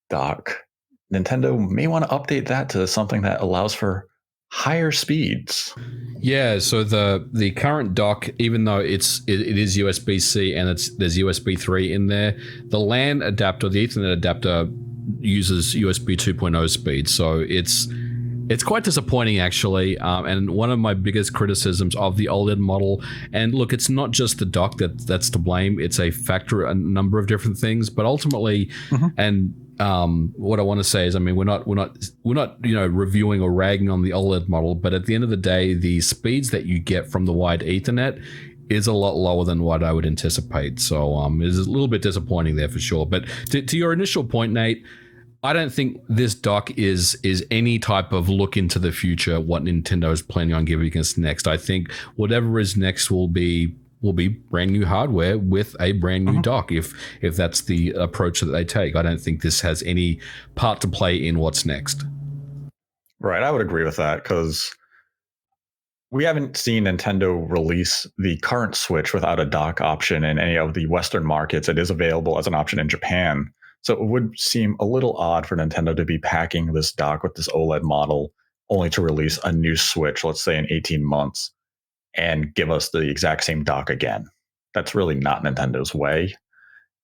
dock, Nintendo may want to update that to something that allows for higher speeds. Yeah, so the current dock, even though it is USB-C and there's USB 3 in there, the LAN adapter, the Ethernet adapter, uses USB 2.0 speed. So it's quite disappointing, actually. And one of my biggest criticisms of the OLED model, and look, it's not just the dock that's to blame. It's a number of different things. But ultimately, and what I want to say is, I mean, we're not reviewing or ragging on the OLED model, but at the end of the day, the speeds that you get from the wide Ethernet is a lot lower than what I would anticipate. So it's a little bit disappointing there for sure. But to your initial point, Nate, I don't think this dock is any type of look into the future, what Nintendo is planning on giving us next. I think whatever is next will be brand new hardware with a brand new dock, if that's the approach that they take. I don't think this has any part to play in what's next. Right, I would agree with that, because we haven't seen Nintendo release the current Switch without a dock option in any of the Western markets. It is available as an option in Japan. So it would seem a little odd for Nintendo to be packing this dock with this OLED model only to release a new Switch, let's say in 18 months, and give us the exact same dock again. That's really not Nintendo's way.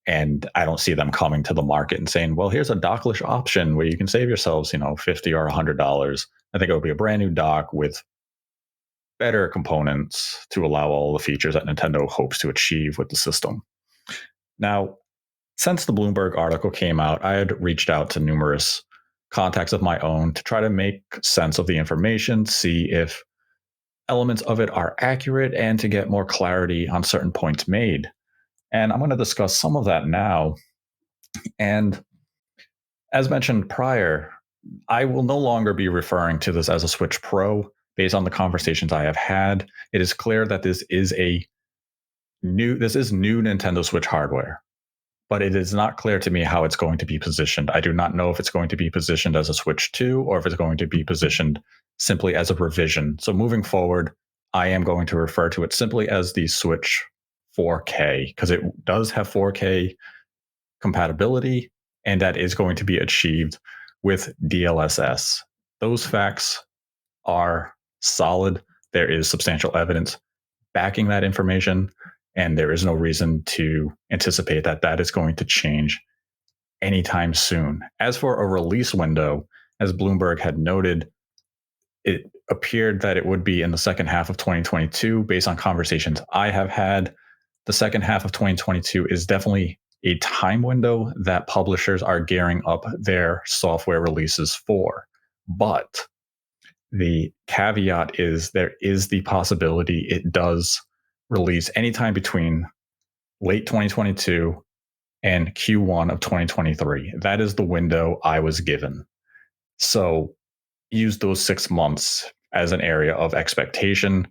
And I don't see them coming to the market and saying, well, here's a dockless option where you can save yourselves, $50 or $100. I think it would be a brand new dock with better components to allow all the features that Nintendo hopes to achieve with the system. Now, since the Bloomberg article came out, I had reached out to numerous contacts of my own to try to make sense of the information, see if elements of it are accurate, and to get more clarity on certain points made. And I'm going to discuss some of that now. And as mentioned prior, I will no longer be referring to this as a Switch Pro. Based on the conversations I have had, it is clear that this is new Nintendo Switch hardware, but it is not clear to me how it's going to be positioned. I do not know if it's going to be positioned as a Switch 2 or if it's going to be positioned simply as a revision. So moving forward, I am going to refer to it simply as the Switch 4K, because it does have 4K compatibility, and that is going to be achieved with DLSS. Those facts are solid. There is substantial evidence backing that information, and there is no reason to anticipate that that is going to change anytime soon. As for a release window, as Bloomberg had noted, it appeared that it would be in the second half of 2022. Based on conversations I have had, the second half of 2022 is definitely a time window that publishers are gearing up their software releases for. But the caveat is there is the possibility it does release anytime between late 2022 and Q1 of 2023. That is the window I was given. So use those 6 months as an area of expectation.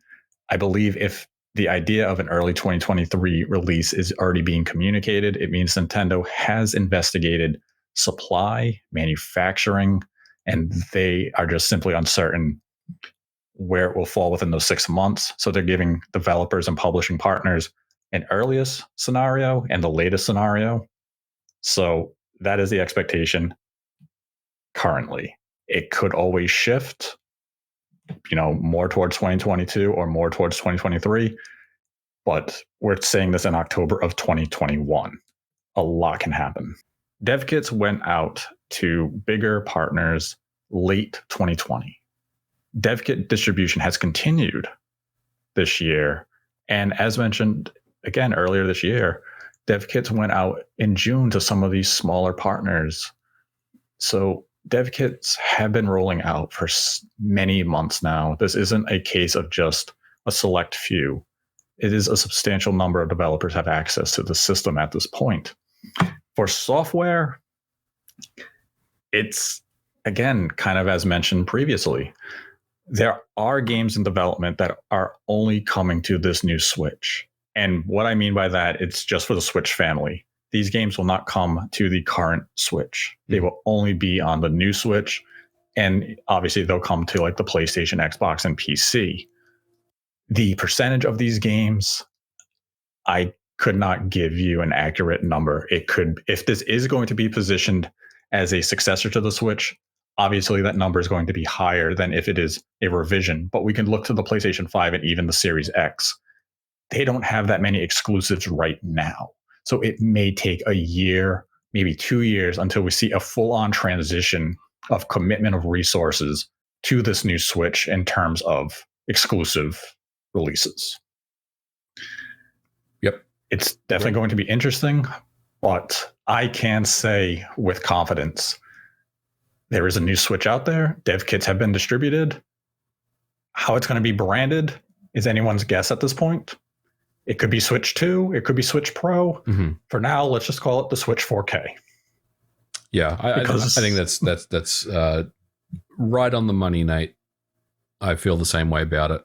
I believe if the idea of an early 2023 release is already being communicated, it means Nintendo has investigated supply, manufacturing, and they are just simply uncertain where it will fall within those 6 months. So they're giving developers and publishing partners an earliest scenario and the latest scenario. So that is the expectation currently. It could always shift, more towards 2022 or more towards 2023. But we're saying this in October of 2021. A lot can happen. Devkits went out to bigger partners late 2020. Devkit distribution has continued this year. And as mentioned again earlier this year, Devkits went out in June to some of these smaller partners. So Devkits have been rolling out for many months now. This isn't a case of just a select few. It is a substantial number of developers have access to the system at this point. For software, it's, again, kind of as mentioned previously, there are games in development that are only coming to this new Switch. And what I mean by that, it's just for the Switch family. These games will not come to the current Switch. They will only be on the new Switch. And obviously they'll come to like the PlayStation, Xbox, and PC. The percentage of these games, I could not give you an accurate number. It could, if this is going to be positioned as a successor to the Switch, obviously that number is going to be higher than if it is a revision. But we can look to the PlayStation 5 and even the Series X. They don't have that many exclusives right now. So it may take a year, maybe 2 years until we see a full-on transition of commitment of resources to this new Switch in terms of exclusive releases. Yep. It's definitely going to be interesting, But I can say with confidence, there is a new Switch out there. Dev kits have been distributed. How it's going to be branded is anyone's guess at this point. It could be Switch 2. It could be Switch Pro. Mm-hmm. For now, let's just call it the Switch 4K. Yeah, I think that's right on the money, Nate. I feel the same way about it.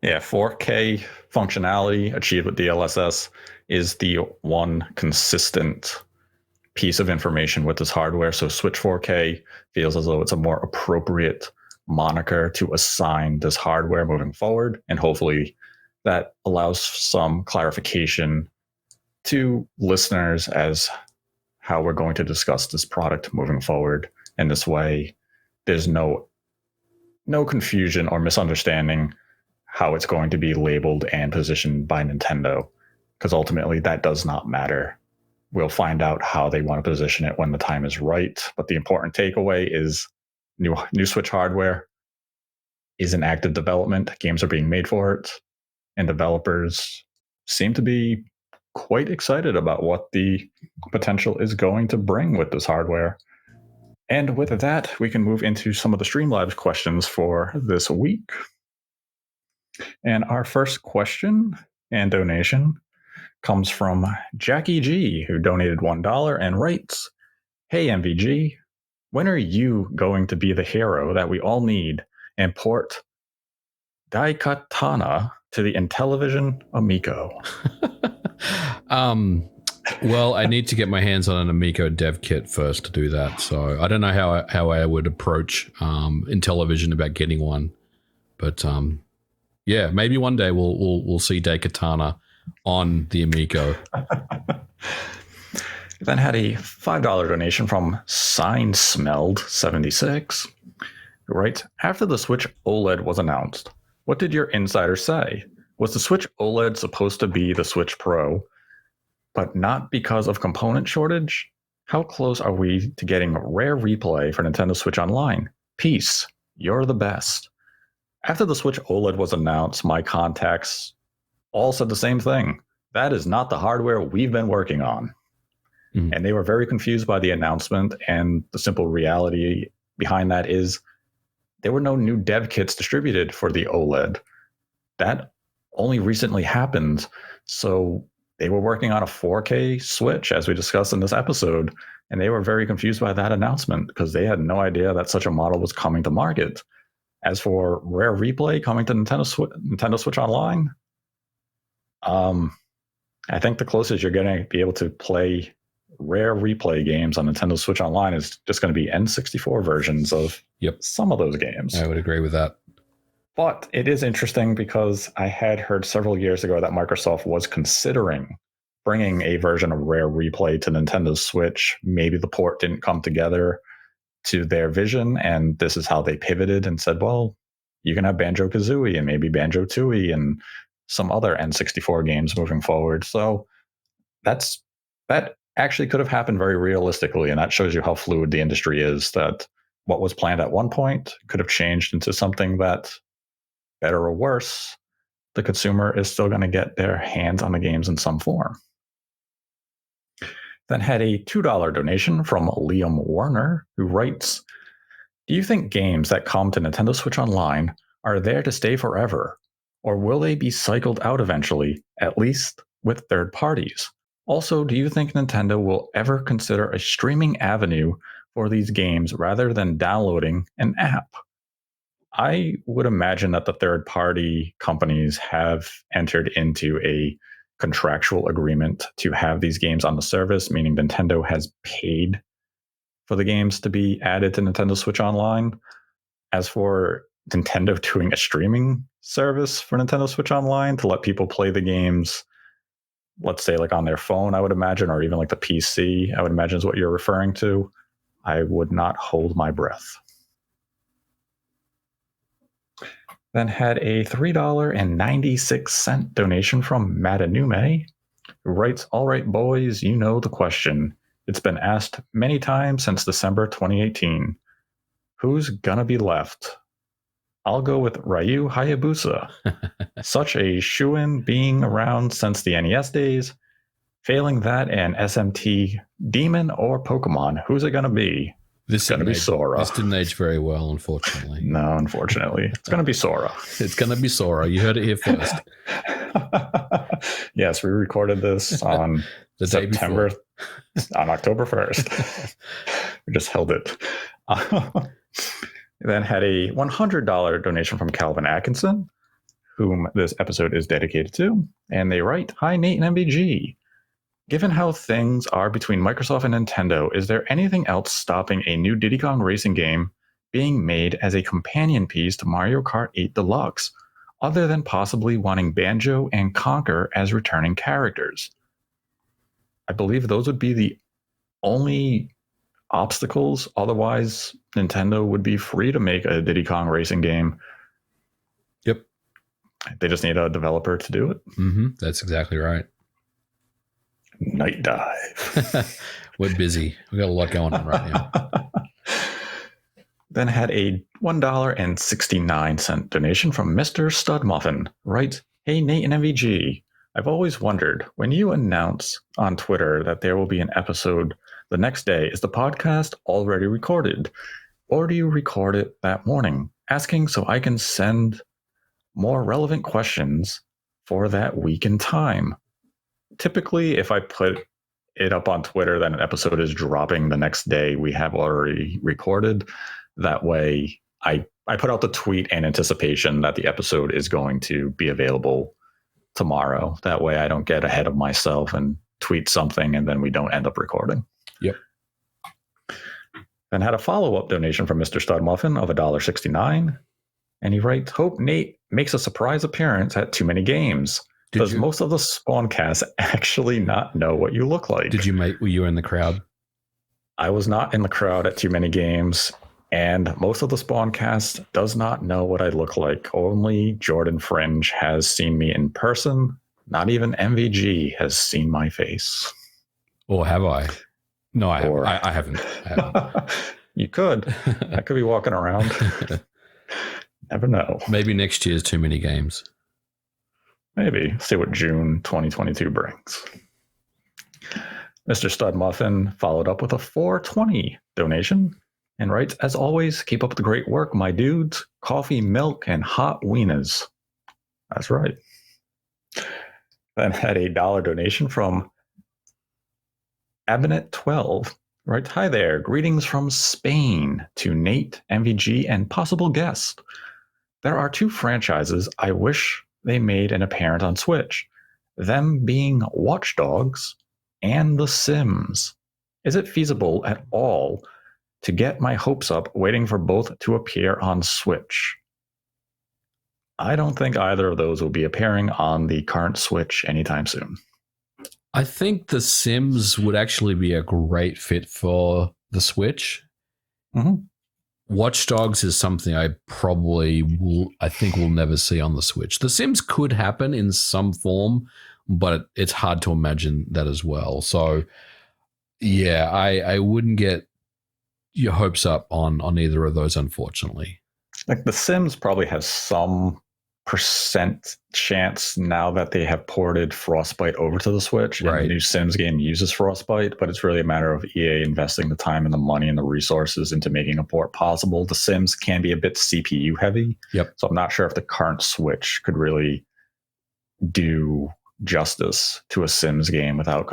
Yeah, 4K functionality achieved with DLSS is the one consistent piece of information with this hardware. So Switch 4K feels as though it's a more appropriate moniker to assign this hardware moving forward. And hopefully that allows some clarification to listeners as how we're going to discuss this product moving forward. And this way, there's no confusion or misunderstanding how it's going to be labeled and positioned by Nintendo, because ultimately that does not matter. We'll find out how they want to position it when the time is right. But the important takeaway is new Switch hardware is in active development. Games are being made for it, and developers seem to be quite excited about what the potential is going to bring with this hardware. And with that, we can move into some of the Streamlabs questions for this week. And our first question and donation comes from Jackie G, who donated $1 and writes, "Hey MVG, when are you going to be the hero that we all need and port Daikatana to the Intellivision Amico?" Well, I need to get my hands on an Amico dev kit first to do that. So I don't know how I would approach Intellivision about getting one, but yeah, maybe one day we'll see Daikatana on the Amico. Then had a $5 donation from Sign Smelled 76, who writes, "After the Switch OLED was announced, what did your insider say? Was the Switch OLED supposed to be the Switch Pro, but not because of component shortage? How close are we to getting rare replay for Nintendo Switch Online? Peace. You're the best." After the Switch OLED was announced, my contacts all said the same thing. That is not the hardware we've been working on. Mm-hmm. And they were very confused by the announcement. And the simple reality behind that is there were no new dev kits distributed for the OLED. That only recently happened. So they were working on a 4K Switch, as we discussed in this episode. And they were very confused by that announcement because they had no idea that such a model was coming to market. As for rare replay coming to Nintendo Switch Online, I think the closest you're going to be able to play rare replay games on Nintendo Switch Online is just going to be N64 versions of some of those games. I would agree with that. But it is interesting because I had heard several years ago that Microsoft was considering bringing a version of rare replay to Nintendo Switch. Maybe the port didn't come together to their vision, and this is how they pivoted and said, well, you can have Banjo-Kazooie and maybe Banjo-Tooie and some other N64 games moving forward. So that actually could have happened very realistically, and that shows you how fluid the industry is, that what was planned at one point could have changed into something that, better or worse, the consumer is still going to get their hands on the games in some form. Then had a $2 donation from Liam Warner, who writes, "Do you think games that come to Nintendo Switch Online are there to stay forever, or will they be cycled out eventually, at least with third parties? Also, do you think Nintendo will ever consider a streaming avenue for these games rather than downloading an app?" I would imagine that the third-party companies have entered into a contractual agreement to have these games on the service, meaning Nintendo has paid for the games to be added to Nintendo Switch Online. As for Nintendo doing a streaming service for Nintendo Switch Online to let people play the games, let's say like on their phone, I would imagine, or even like the PC, I would imagine is what you're referring to, I would not hold my breath. Then had a $3.96 donation from Matanume, who writes, "All right, boys, you know the question. It's been asked many times since December 2018. Who's gonna be left? I'll go with Ryu Hayabusa. Such a shoo-in, being around since the NES days. Failing that, an SMT demon or Pokemon. Who's it going to be? This going to be Sora. This didn't age very well, unfortunately. No, unfortunately. It's going to be Sora. It's going to be Sora. You heard it here first. Yes, we recorded this on the September, on October 1st. We just held it. Then had a $100 donation from Calvin Atkinson, whom this episode is dedicated to. And they write, "Hi, Nate and MVG. Given how things are between Microsoft and Nintendo, is there anything else stopping a new Diddy Kong racing game being made as a companion piece to Mario Kart 8 Deluxe, other than possibly wanting Banjo and Conker as returning characters?" I believe those would be the only obstacles. Otherwise, Nintendo would be free to make a Diddy Kong racing game. Yep. They just need a developer to do it. Mm-hmm. That's exactly right. Night dive. We're busy. We got a lot going on right now. Then had a $1.69 donation from Mr. Studmuffin. Right, "Hey Nate and MVG, I've always wondered, when you announce on Twitter that there will be an episode the next day, is the podcast already recorded? Or do you record it that morning? Asking so I can send more relevant questions for that week in time. Typically, if I put it up on Twitter, then an episode is dropping the next day we have already recorded. That way, I put out the tweet in anticipation that the episode is going to be available tomorrow. That way, I don't get ahead of myself and tweet something and then we don't end up recording." Yep. Then had a follow-up donation from Mr. Studmuffin of $1.69. And he writes, "Hope Nate makes a surprise appearance at Too Many Games. Does most of the Spawncast actually not know what you look like?" Were you in the crowd? I was not in the crowd at Too Many Games, and most of the Spawncast does not know what I look like. Only Jordan Fringe has seen me in person. Not even MVG has seen my face. Or have I? No, I haven't. I haven't. You could. I could be walking around. Never know. Maybe next year's Too Many Games. Maybe. See what June 2022 brings. Mr. Studmuffin followed up with a $4.20 donation and writes, "As always, keep up the great work, my dudes. Coffee, milk, and hot wieners." That's right. Then had a $1 donation from Abinet12. Right, "Hi there. Greetings from Spain to Nate, MVG, and possible guest. There are two franchises I wish they made an appearance on Switch, them being Watch Dogs and The Sims. Is it feasible at all to get my hopes up waiting for both to appear on Switch?" I don't think either of those will be appearing on the current Switch anytime soon. I think The Sims would actually be a great fit for the Switch. Mm-hmm. Watch Dogs is something I think we'll never see on the Switch. The Sims could happen in some form, but it's hard to imagine that as well. So, yeah, I wouldn't get your hopes up on either of those, unfortunately. Like The Sims probably has some percent chance now that they have ported Frostbite over to the Switch. Right. And the new Sims game uses Frostbite, but it's really a matter of EA investing the time and the money and the resources into making a port possible. The Sims can be a bit CPU heavy. Yep. So I'm not sure if the current Switch could really do justice to a Sims game without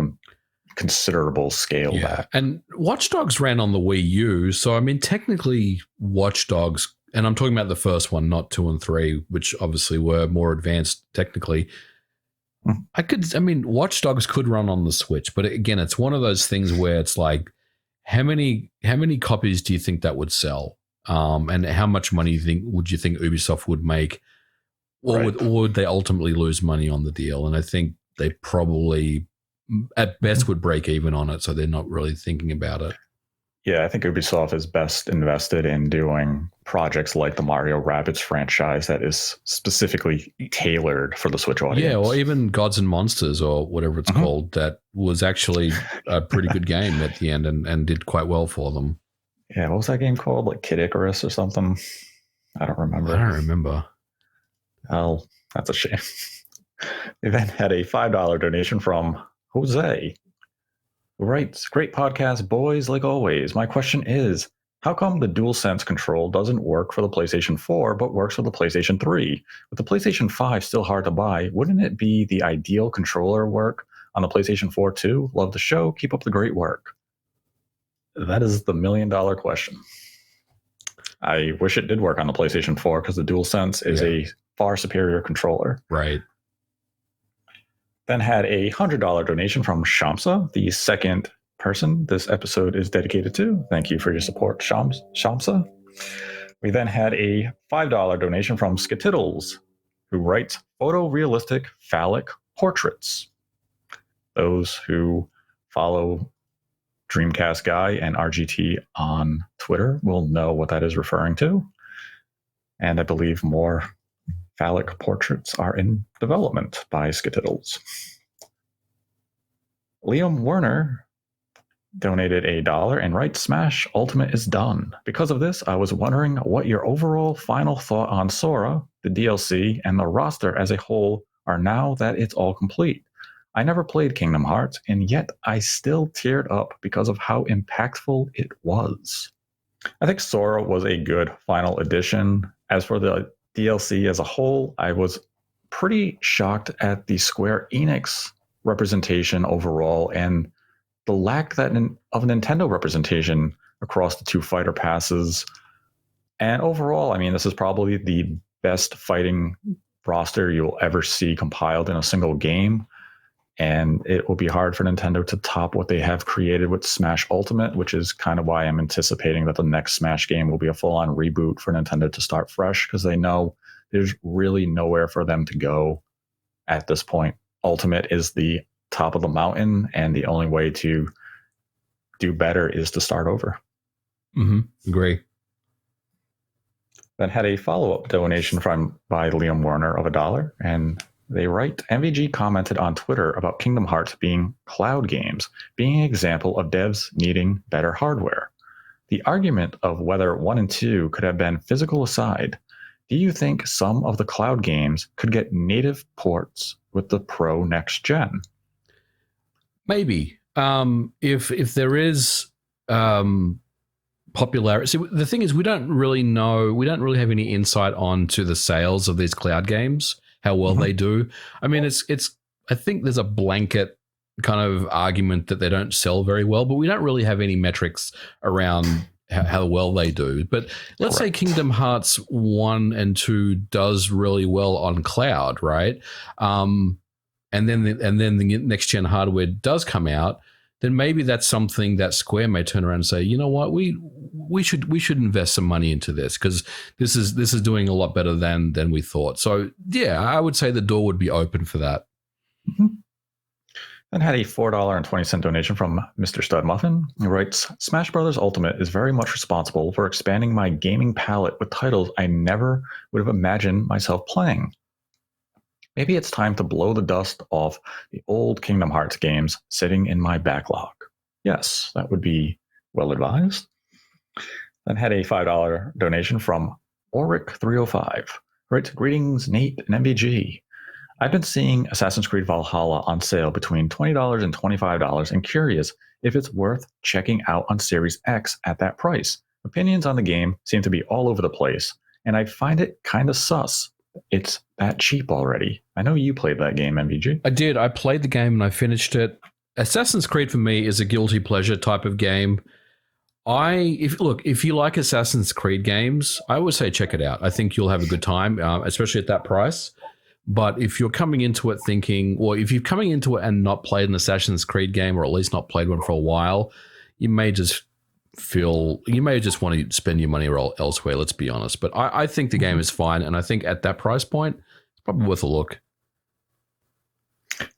considerable scale. Yeah. Back. And Watch Dogs ran on the Wii U. So, I mean, technically Watch Dogs, and I'm talking about the first one, not 2 and 3, which obviously were more advanced technically. Watch Dogs could run on the Switch, but again, it's one of those things where it's like, how many copies do you think that would sell? And how much money would you think Ubisoft would make? Or, right. would they ultimately lose money on the deal? And I think they probably, at best, would break even on it, so they're not really thinking about it. Yeah, I think Ubisoft is best invested in doing projects like the Mario Rabbids franchise that is specifically tailored for the Switch audience. Yeah, or even Gods and Monsters or whatever it's called, that was actually a pretty good game at the end and did quite well for them. Yeah, what was that game called? Like Kid Icarus or something? I don't remember. Oh, that's a shame. They then had a $5 donation from Jose, who writes, great podcast, boys, like always. My question is, how come the DualSense control doesn't work for the PlayStation 4, but works for the PlayStation 3? With the PlayStation 5 still hard to buy, wouldn't it be the ideal controller work on the PlayStation 4 too? Love the show. Keep up the great work. That is the $1 million question. I wish it did work on the PlayStation 4 because the DualSense is a far superior controller. Right. Then had a $100 donation from Shamsa, the second person this episode is dedicated to. Thank you for your support, Shamsa. We then had a $5 donation from Skitiddles, who writes photorealistic phallic portraits. Those who follow Dreamcast Guy and RGT on Twitter will know what that is referring to. And I believe more phallic portraits are in development by Skitiddles. Liam Werner donated $1 and writes, Smash Ultimate is done. Because of this, I was wondering what your overall final thought on Sora, the DLC, and the roster as a whole are now that it's all complete. I never played Kingdom Hearts, and yet I still teared up because of how impactful it was. I think Sora was a good final addition. As for the DLC as a whole, I was pretty shocked at the Square Enix representation overall and the lack of Nintendo representation across the two fighter passes. And overall, I mean, this is probably the best fighting roster you'll ever see compiled in a single game. And it will be hard for Nintendo to top what they have created with Smash Ultimate, which is kind of why I'm anticipating that the next Smash game will be a full-on reboot for Nintendo to start fresh, because they know there's really nowhere for them to go at this point. Ultimate is the top of the mountain, and the only way to do better is to start over. Agree. Then had a follow-up donation by Liam Warner of $1, and they write, MVG commented on Twitter about Kingdom Hearts being cloud games, being an example of devs needing better hardware. The argument of whether 1 and 2 could have been physical aside, do you think some of the cloud games could get native ports with the Pro Next Gen? Maybe. If there is popularity. See, the thing is, we don't really know. We don't really have any insight onto the sales of these cloud games, how well they do. I mean, it's. I think there's a blanket kind of argument that they don't sell very well, but we don't really have any metrics around how well they do. But let's say Kingdom Hearts 1 and 2 does really well on cloud, right? And then the next gen hardware does come out, then maybe that's something that Square may turn around and say, you know what, we should invest some money into this because this is doing a lot better than we thought. So yeah, I would say the door would be open for that. Mm-hmm. Then had a $4.20 donation from Mr. Stud Muffin, who writes, Smash Bros. Ultimate is very much responsible for expanding my gaming palette with titles I never would have imagined myself playing. Maybe it's time to blow the dust off the old Kingdom Hearts games sitting in my backlog. Yes, that would be well advised. Then had a $5 donation from Oric305. Writes, greetings, Nate and MVG. I've been seeing Assassin's Creed Valhalla on sale between $20 and $25 and curious if it's worth checking out on Series X at that price. Opinions on the game seem to be all over the place, and I find it kind of sus. It's that cheap already. I know you played that game, MVG. I did. I played the game and I finished it. Assassin's Creed for me is a guilty pleasure type of game. If you like Assassin's Creed games, I would say check it out. I think you'll have a good time, especially at that price. But if you're coming into it thinking, or if you're coming into it and not played an Assassin's Creed game, or at least not played one for a while, you may just want to spend your money elsewhere, let's be honest. But I think the game is fine, and I think at that price point, it's probably worth a look.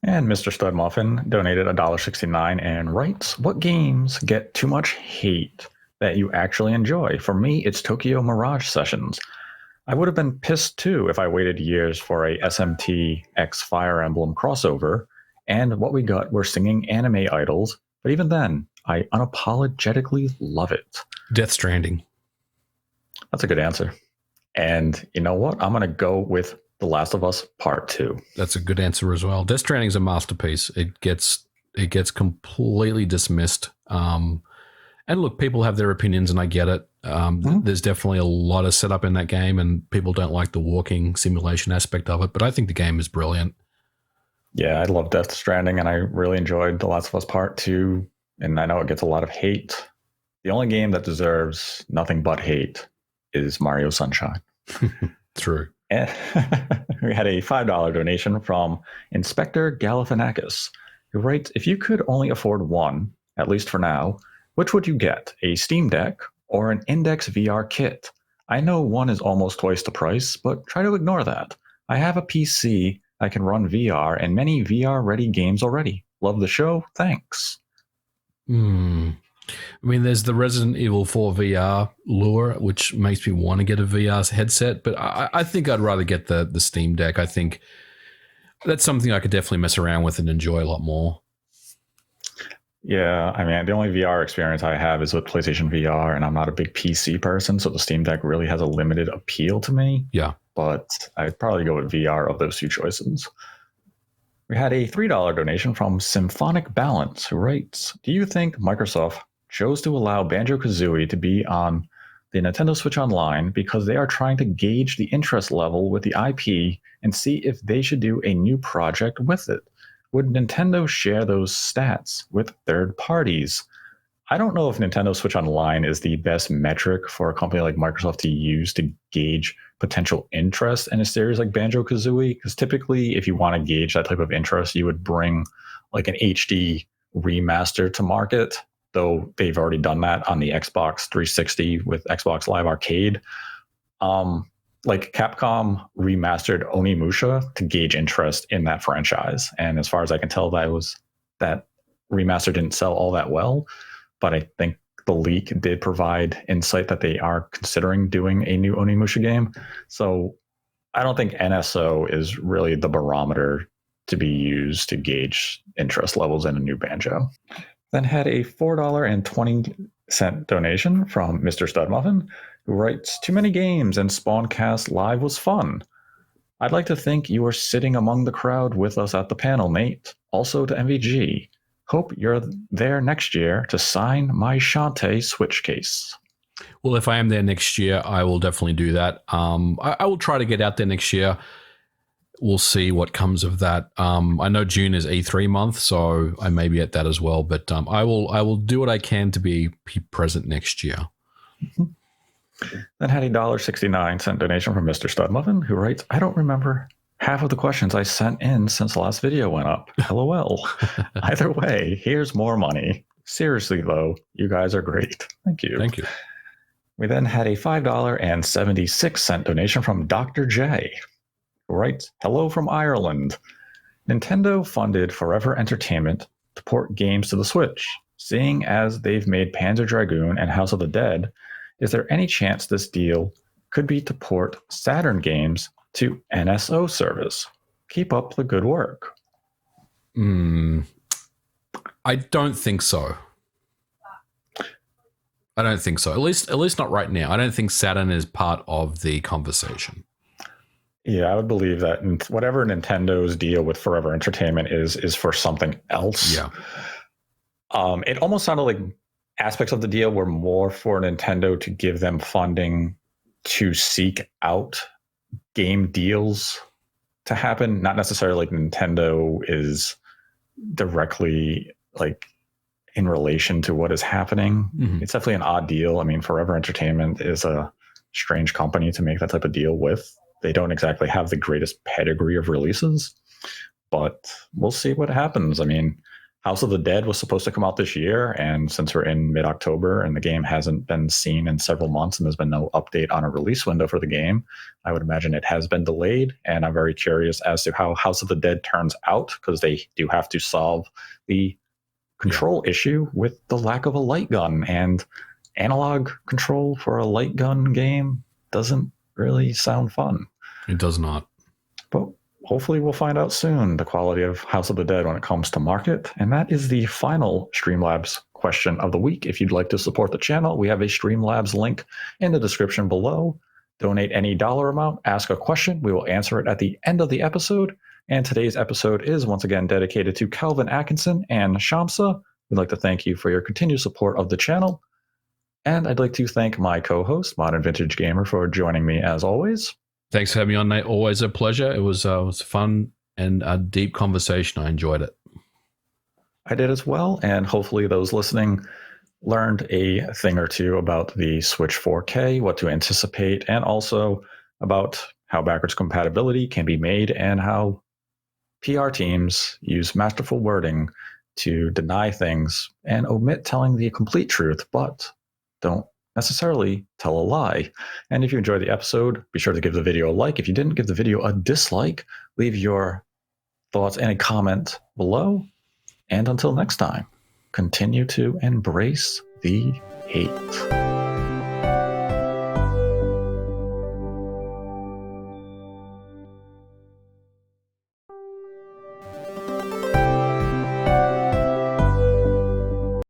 And Mr. Stud Muffin donated $1.69 and writes, what games get too much hate that you actually enjoy? For me, it's Tokyo Mirage Sessions. I would have been pissed too if I waited years for a SMT X Fire Emblem crossover, and what we got were singing anime idols, but even then, I unapologetically love it. Death Stranding. That's a good answer. And you know what? I'm going to go with The Last of Us Part 2. That's a good answer as well. Death Stranding is a masterpiece. It gets it gets completely dismissed. And look, people have their opinions, and I get it. There's definitely a lot of setup in that game, and people don't like the walking simulation aspect of it. But I think the game is brilliant. Yeah, I love Death Stranding, and I really enjoyed The Last of Us Part 2. And I know it gets a lot of hate. The only game that deserves nothing but hate is Mario Sunshine. True. And we had a $5 donation from Inspector Galifianakis, who writes, if you could only afford one, at least for now, which would you get, a Steam Deck or an Index VR kit? I know one is almost twice the price, but try to ignore that. I have a PC I can run VR and many VR-ready games already. Love the show. Thanks. I mean, there's the Resident Evil 4 VR lure, which makes me want to get a VR headset, but I think I'd rather get the Steam Deck. I think that's something I could definitely mess around with and enjoy a lot more. Yeah, I mean, the only VR experience I have is with PlayStation VR, and I'm not a big PC person, so the Steam Deck really has a limited appeal to me. Yeah. But I'd probably go with VR of those two choices. We had a $3 donation from Symphonic Balance, who writes, do you think Microsoft chose to allow Banjo-Kazooie to be on the Nintendo Switch Online because they are trying to gauge the interest level with the IP and see if they should do a new project with it? Would Nintendo share those stats with third parties? I don't know if Nintendo Switch Online is the best metric for a company like Microsoft to use to gauge potential interest in a series like Banjo-Kazooie, because typically if you want to gauge that type of interest, you would bring like an HD remaster to market, though they've already done that on the Xbox 360 with Xbox Live Arcade. Like Capcom remastered Onimusha to gauge interest in that franchise. And as far as I can tell, that remaster didn't sell all that well. But I think the leak did provide insight that they are considering doing a new Onimusha game. So I don't think NSO is really the barometer to be used to gauge interest levels in a new Banjo. Then had a $4.20 donation from Mr. Studmuffin, who writes, too many games and Spawncast Live was fun. I'd like to think you were sitting among the crowd with us at the panel, Nate. Also to MVG. Hope you're there next year to sign my Shantae Switch case. Well, if I am there next year, I will definitely do that. I will try to get out there next year. We'll see what comes of that. I know June is E3 month, so I may be at that as well. But I will do what I can to be present next year. Mm-hmm. Then had a $1.69 donation from Mr. Studmuffin, who writes, I don't remember half of the questions I sent in since the last video went up. LOL. Either way, here's more money. Seriously, though, you guys are great. Thank you. Thank you. We then had a $5.76 donation from Dr. J, who writes, hello from Ireland. Nintendo funded Forever Entertainment to port games to the Switch. Seeing as they've made Panzer Dragoon and House of the Dead, is there any chance this deal could be to port Saturn games to NSO service? Keep up the good work. I don't think so. At least not right now. I don't think Saturn is part of the conversation. Yeah, I would believe that whatever Nintendo's deal with Forever Entertainment is for something else. Yeah. It almost sounded like aspects of the deal were more for Nintendo to give them funding to seek out game deals to happen, not necessarily like Nintendo is directly like in relation to what is happening. Mm-hmm. It's definitely an odd deal. I mean, Forever Entertainment is a strange company to make that type of deal with. They don't exactly have the greatest pedigree of releases, but we'll see what happens. I mean, House of the Dead was supposed to come out this year, and since we're in mid-October and the game hasn't been seen in several months and there's been no update on a release window for the game, I would imagine it has been delayed, and I'm very curious as to how House of the Dead turns out, because they do have to solve the control issue with the lack of a light gun, and analog control for a light gun game doesn't really sound fun. It does not. But hopefully we'll find out soon the quality of House of the Dead when it comes to market. And that is the final Streamlabs question of the week. If you'd like to support the channel, we have a Streamlabs link in the description below. Donate any dollar amount, ask a question. We will answer it at the end of the episode. And today's episode is once again dedicated to Calvin Atkinson and Shamsa. We'd like to thank you for your continued support of the channel. And I'd like to thank my co-host, Modern Vintage Gamer, for joining me as always. Thanks for having me on, Nate. Always a pleasure. It was fun and a deep conversation. I enjoyed it. I did as well, and hopefully those listening learned a thing or two about the Switch 4K, what to anticipate, and also about how backwards compatibility can be made and how PR teams use masterful wording to deny things and omit telling the complete truth, but don't necessarily tell a lie. And if you enjoyed the episode, be sure to give the video a like. If you didn't, give the video a dislike. Leave your thoughts and a comment below. And until next time, continue to embrace the hate.